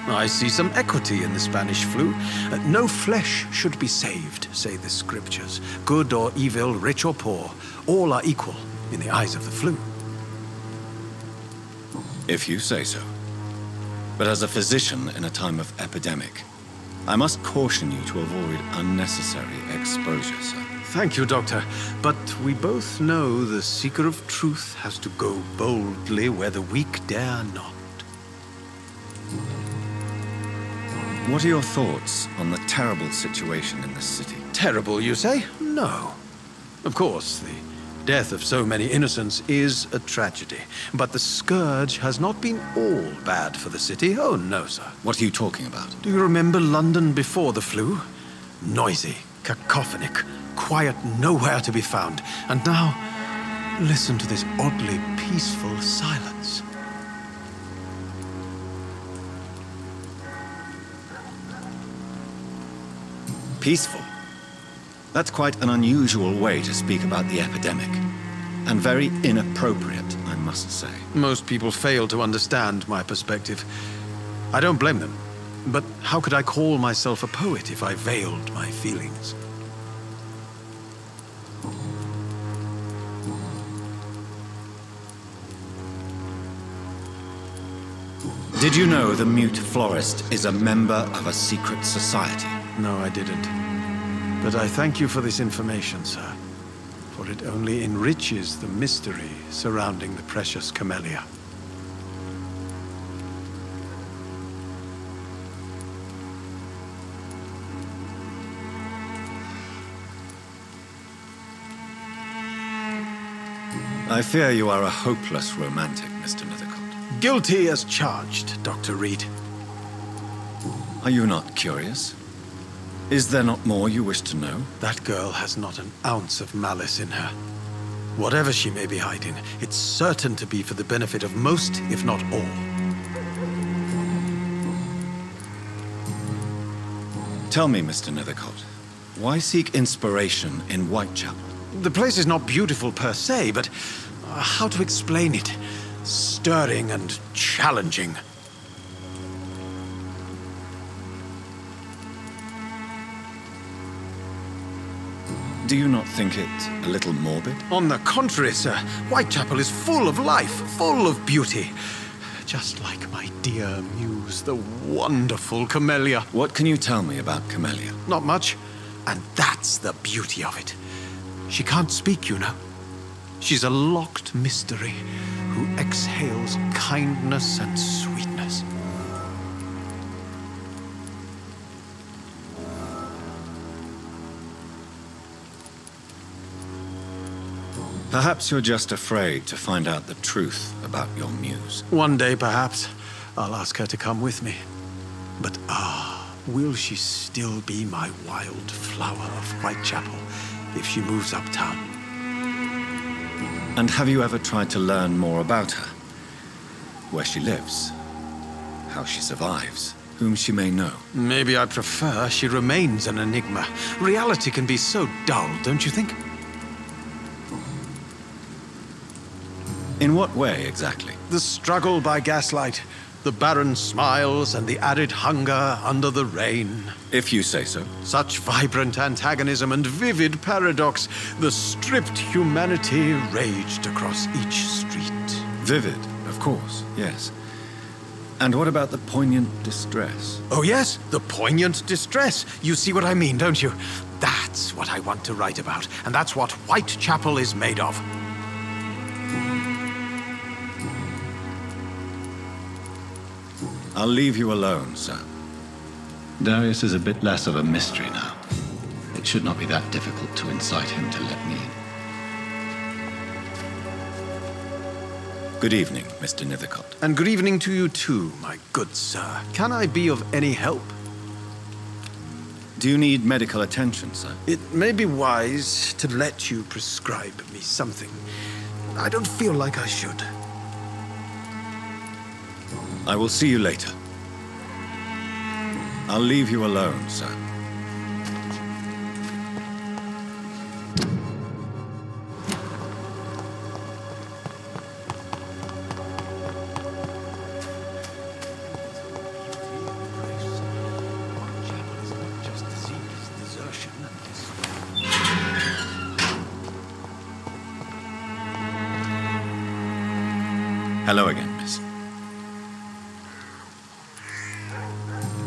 I see some equity in the Spanish flu. No flesh should be saved, say the scriptures. Good or evil, rich or poor, all are equal in the eyes of the flu. If you say so. But as a physician in a time of epidemic, I must caution you to avoid unnecessary exposure, sir. Thank you, Doctor. But we both know the seeker of truth has to go boldly where the weak dare not. What are your thoughts on the terrible situation in this city? Terrible, you say? No. Of course, the death of so many innocents is a tragedy. But the scourge has not been all bad for the city. Oh, no, sir. What are you talking about? Do you remember London before the flu? Noisy, cacophonic, quiet nowhere to be found. And now, listen to this oddly peaceful silence. Peaceful? That's quite an unusual way to speak about the epidemic. And very inappropriate, I must say. Most people fail to understand my perspective. I don't blame them. But how could I call myself a poet if I veiled my feelings? Did you know the Mute Florist is a member of a secret society? No, I didn't. But I thank you for this information, sir. For it only enriches the mystery surrounding the precious camellia. I fear you are a hopeless romantic, Mr. Nethercott. Guilty as charged, Dr. Reed. Are you not curious? Is there not more you wish to know? That girl has not an ounce of malice in her. Whatever she may be hiding, it's certain to be for the benefit of most, if not all. Tell me, Mr. Nethercott, why seek inspiration in Whitechapel? The place is not beautiful per se, but how to explain it? Stirring and challenging. Do you not think it a little morbid? On the contrary, sir. Whitechapel is full of life, full of beauty. Just like my dear muse, the wonderful Camellia. What can you tell me about Camellia? Not much. And that's the beauty of it. She can't speak, you know. She's a locked mystery who exhales kindness and sweetness. Perhaps you're just afraid to find out the truth about your muse. One day, perhaps, I'll ask her to come with me. But will she still be my wild flower of Whitechapel if she moves uptown? And have you ever tried to learn more about her? Where she lives, how she survives, whom she may know? Maybe I prefer she remains an enigma. Reality can be so dull, don't you think? In what way, exactly? The struggle by gaslight, the barren smiles and the added hunger under the rain. If you say so. Such vibrant antagonism and vivid paradox. The stripped humanity raged across each street. Vivid, of course, yes. And what about the poignant distress? Oh yes, the poignant distress. You see what I mean, don't you? That's what I want to write about, and that's what Whitechapel is made of. I'll leave you alone, sir. Darius is a bit less of a mystery now. It should not be that difficult to incite him to let me in. Good evening, Mr. Nithicott. And good evening to you too, my good sir. Can I be of any help? Do you need medical attention, sir? It may be wise to let you prescribe me something. I don't feel like I should. I will see you later. I'll leave you alone, sir. Hello again, miss.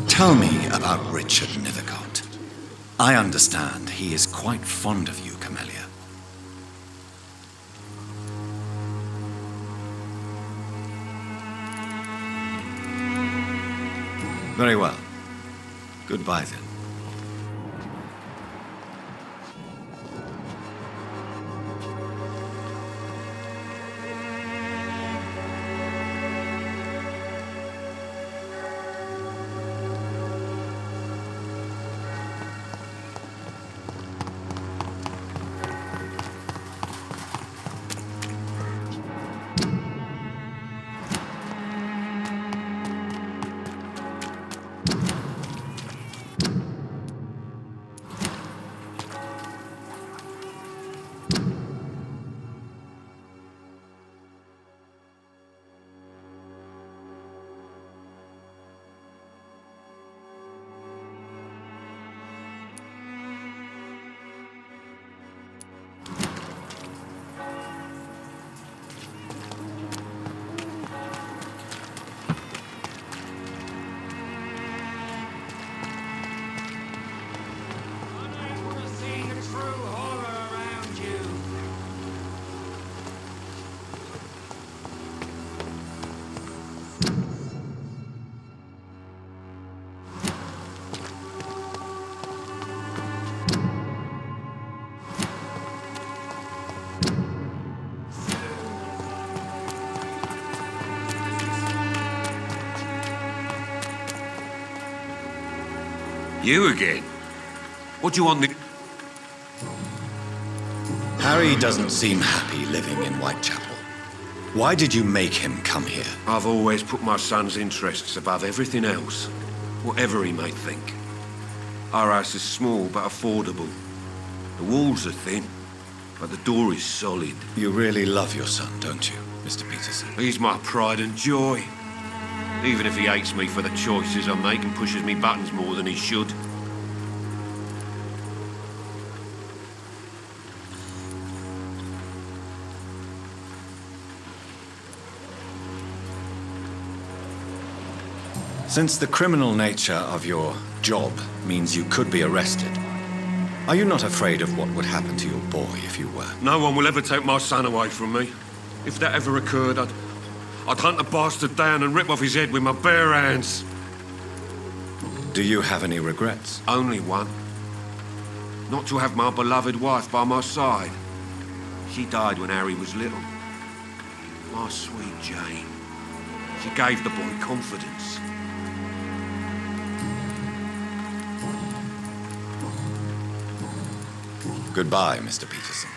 Tell me about Richard Nithicott. I understand he is quite fond of you, Camellia. Very well. Goodbye, then. You again? What do you want the... Harry doesn't seem happy living in Whitechapel. Why did you make him come here? I've always put my son's interests above everything else, whatever he may think. Our house is small but affordable. The walls are thin, but the door is solid. You really love your son, don't you, Mr. Peterson? He's my pride and joy. Even if he hates me for the choices I make and pushes me buttons more than he should. Since the criminal nature of your job means you could be arrested, are you not afraid of what would happen to your boy if you were? No one will ever take my son away from me. If that ever occurred, I'd hunt the bastard down and rip off his head with my bare hands. Do you have any regrets? Only one. Not to have my beloved wife by my side. She died when Harry was little. My sweet Jane. She gave the boy confidence. Goodbye, Mr. Peterson.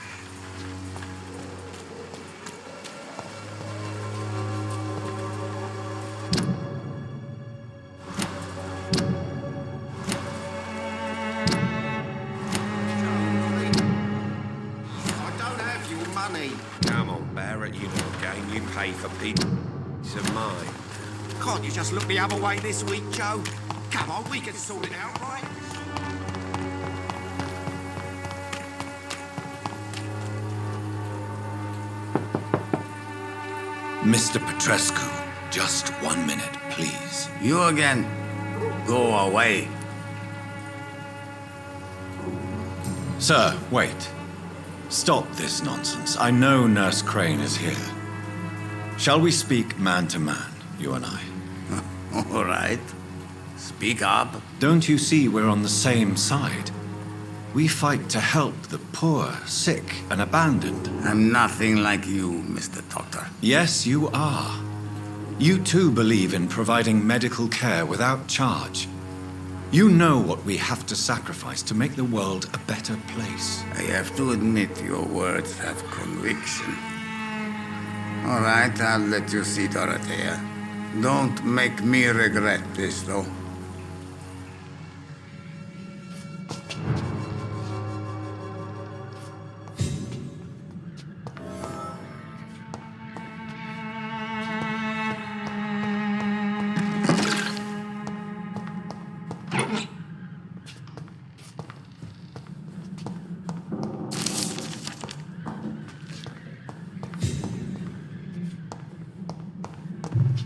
Come on, Barrett, you know the game. You pay for people. It's of mine. Can't you just look the other way this week, Joe? Come on, we can sort it out, right? Mr. Petrescu, just 1 minute, please. You again. Go away. Sir, wait. Stop this nonsense. I know Nurse Crane is here. Shall we speak man to man, you and I? All right. Speak up. Don't you see we're on the same side? We fight to help the poor, sick, and abandoned. I'm nothing like you, Mr. Doctor. Yes, you are. You too believe in providing medical care without charge. You know what we have to sacrifice to make the world a better place. I have to admit your words have conviction. All right, I'll let you see Dorothea. Don't make me regret this, though.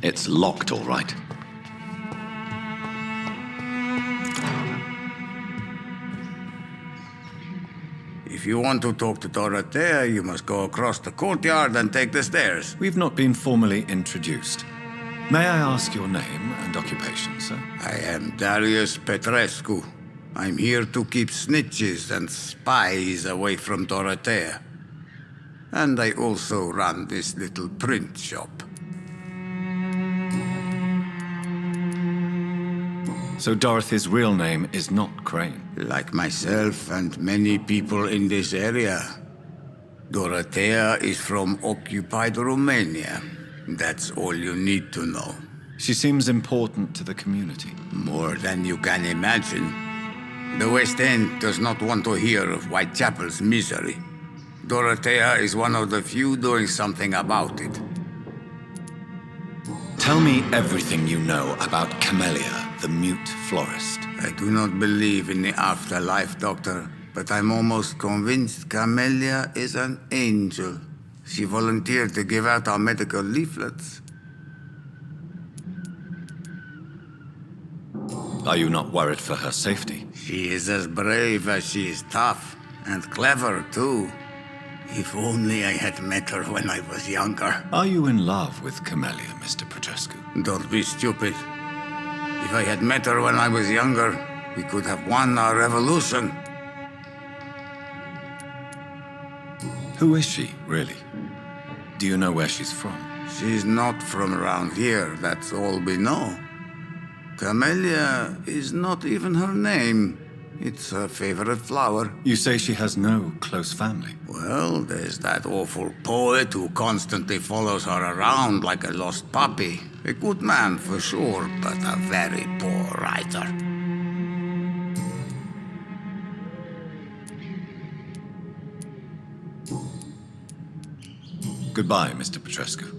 It's locked, all right. If you want to talk to Dorothea, you must go across the courtyard and take the stairs. We've not been formally introduced. May I ask your name and occupation, sir? I am Darius Petrescu. I'm here to keep snitches and spies away from Dorothea. And I also run this little print shop. So Dorothy's real name is not Crane? Like myself and many people in this area, Dorothea is from occupied Romania. That's all you need to know. She seems important to the community. More than you can imagine. The West End does not want to hear of Whitechapel's misery. Dorothea is one of the few doing something about it. Tell me everything you know about Camellia, the mute florist. I do not believe in the afterlife, Doctor, but I'm almost convinced Camellia is an angel. She volunteered to give out our medical leaflets. Are you not worried for her safety? She is as brave as she is tough, and clever, too. If only I had met her when I was younger. Are you in love with Camellia, Mr. Petrescu? Don't be stupid. If I had met her when I was younger, we could have won our revolution. Who is she, really? Do you know where she's from? She's not from around here, that's all we know. Camellia is not even her name. It's her favorite flower. You say she has no close family? Well, there's that awful poet who constantly follows her around like a lost puppy. A good man for sure, but a very poor writer. Goodbye, Mr. Petrescu.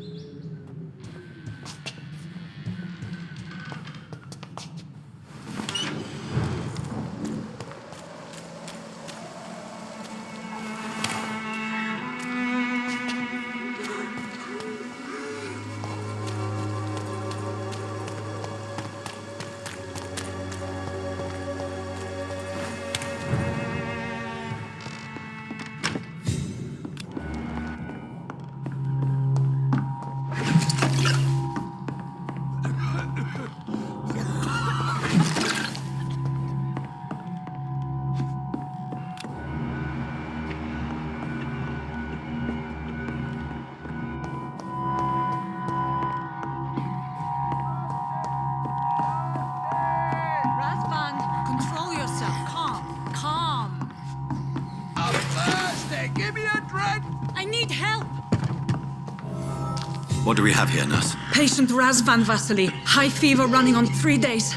What do we have here, nurse? Patient Raz Van Vasily. High fever running on 3 days.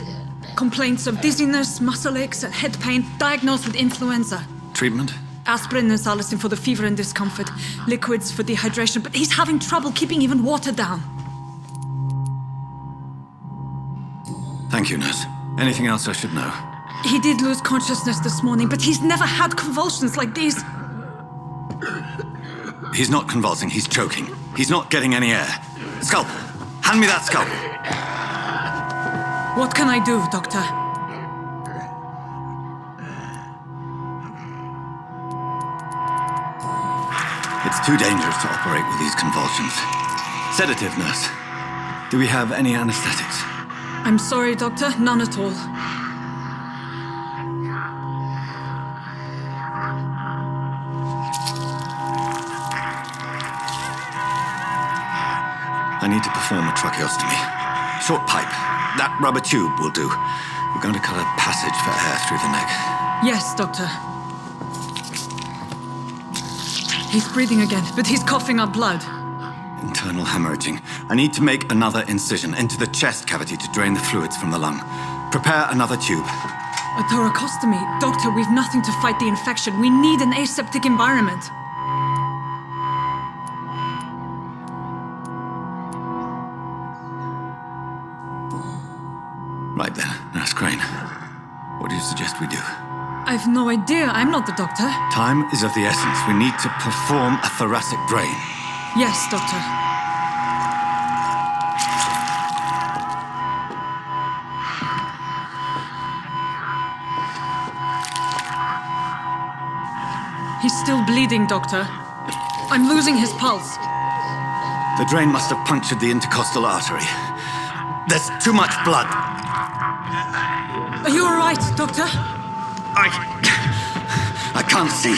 Complaints of dizziness, muscle aches, and head pain. Diagnosed with influenza. Treatment? Aspirin and salicin for the fever and discomfort. Liquids for dehydration, but he's having trouble keeping even water down. Thank you, nurse. Anything else I should know? He did lose consciousness this morning, but he's never had convulsions like these. He's not convulsing, he's choking. He's not getting any air. Scalpel! Hand me that scalpel! What can I do, Doctor? It's too dangerous to operate with these convulsions. Sedative, nurse. Do we have any anesthetics? I'm sorry, Doctor. None at all. I need to perform a tracheostomy. Short pipe. That rubber tube will do. We're going to cut a passage for air through the neck. Yes, Doctor. He's breathing again, but he's coughing up blood. Internal hemorrhaging. I need to make another incision into the chest cavity to drain the fluids from the lung. Prepare another tube. A thoracostomy. Doctor, we've nothing to fight the infection. We need an aseptic environment. Right then, Nurse Crane. What do you suggest we do? I've no idea. I'm not the doctor. Time is of the essence. We need to perform a thoracic drain. Yes, Doctor. He's still bleeding, Doctor. I'm losing his pulse. The drain must have punctured the intercostal artery. There's too much blood. Are you all right, Doctor? I can't see.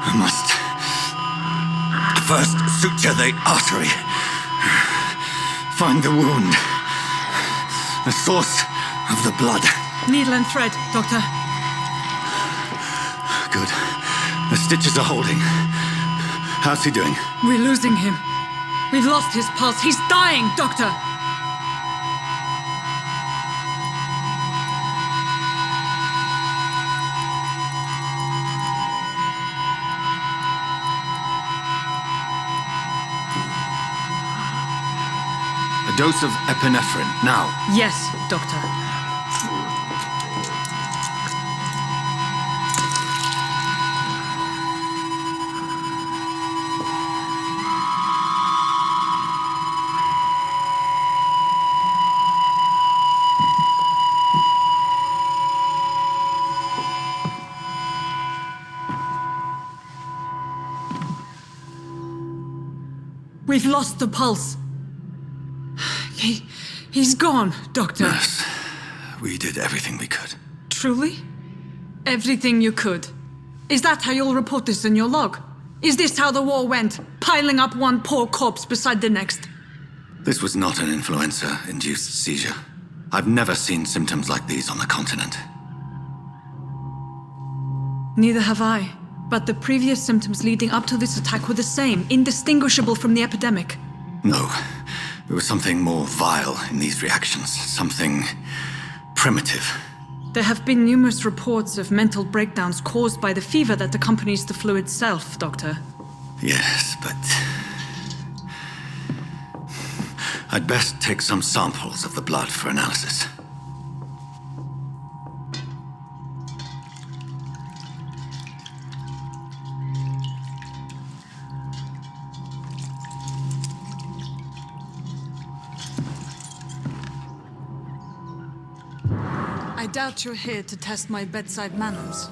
I must first suture the artery. Find the wound. The source of the blood. Needle and thread, Doctor. Good. The stitches are holding. How's he doing? We're losing him. We've lost his pulse. He's dying, Doctor. A dose of epinephrine, now. Yes, Doctor. We've lost the pulse. He's gone, Doctor. Nurse, we did everything we could. Truly? Everything you could. Is that how you'll report this in your log? Is this how the war went? Piling up one poor corpse beside the next? This was not an influenza-induced seizure. I've never seen symptoms like these on the continent. Neither have I. But the previous symptoms leading up to this attack were the same, indistinguishable from the epidemic. No. There was something more vile in these reactions. Something primitive. There have been numerous reports of mental breakdowns caused by the fever that accompanies the flu itself, Doctor. Yes, but I'd best take some samples of the blood for analysis. I doubt you're here to test my bedside manners.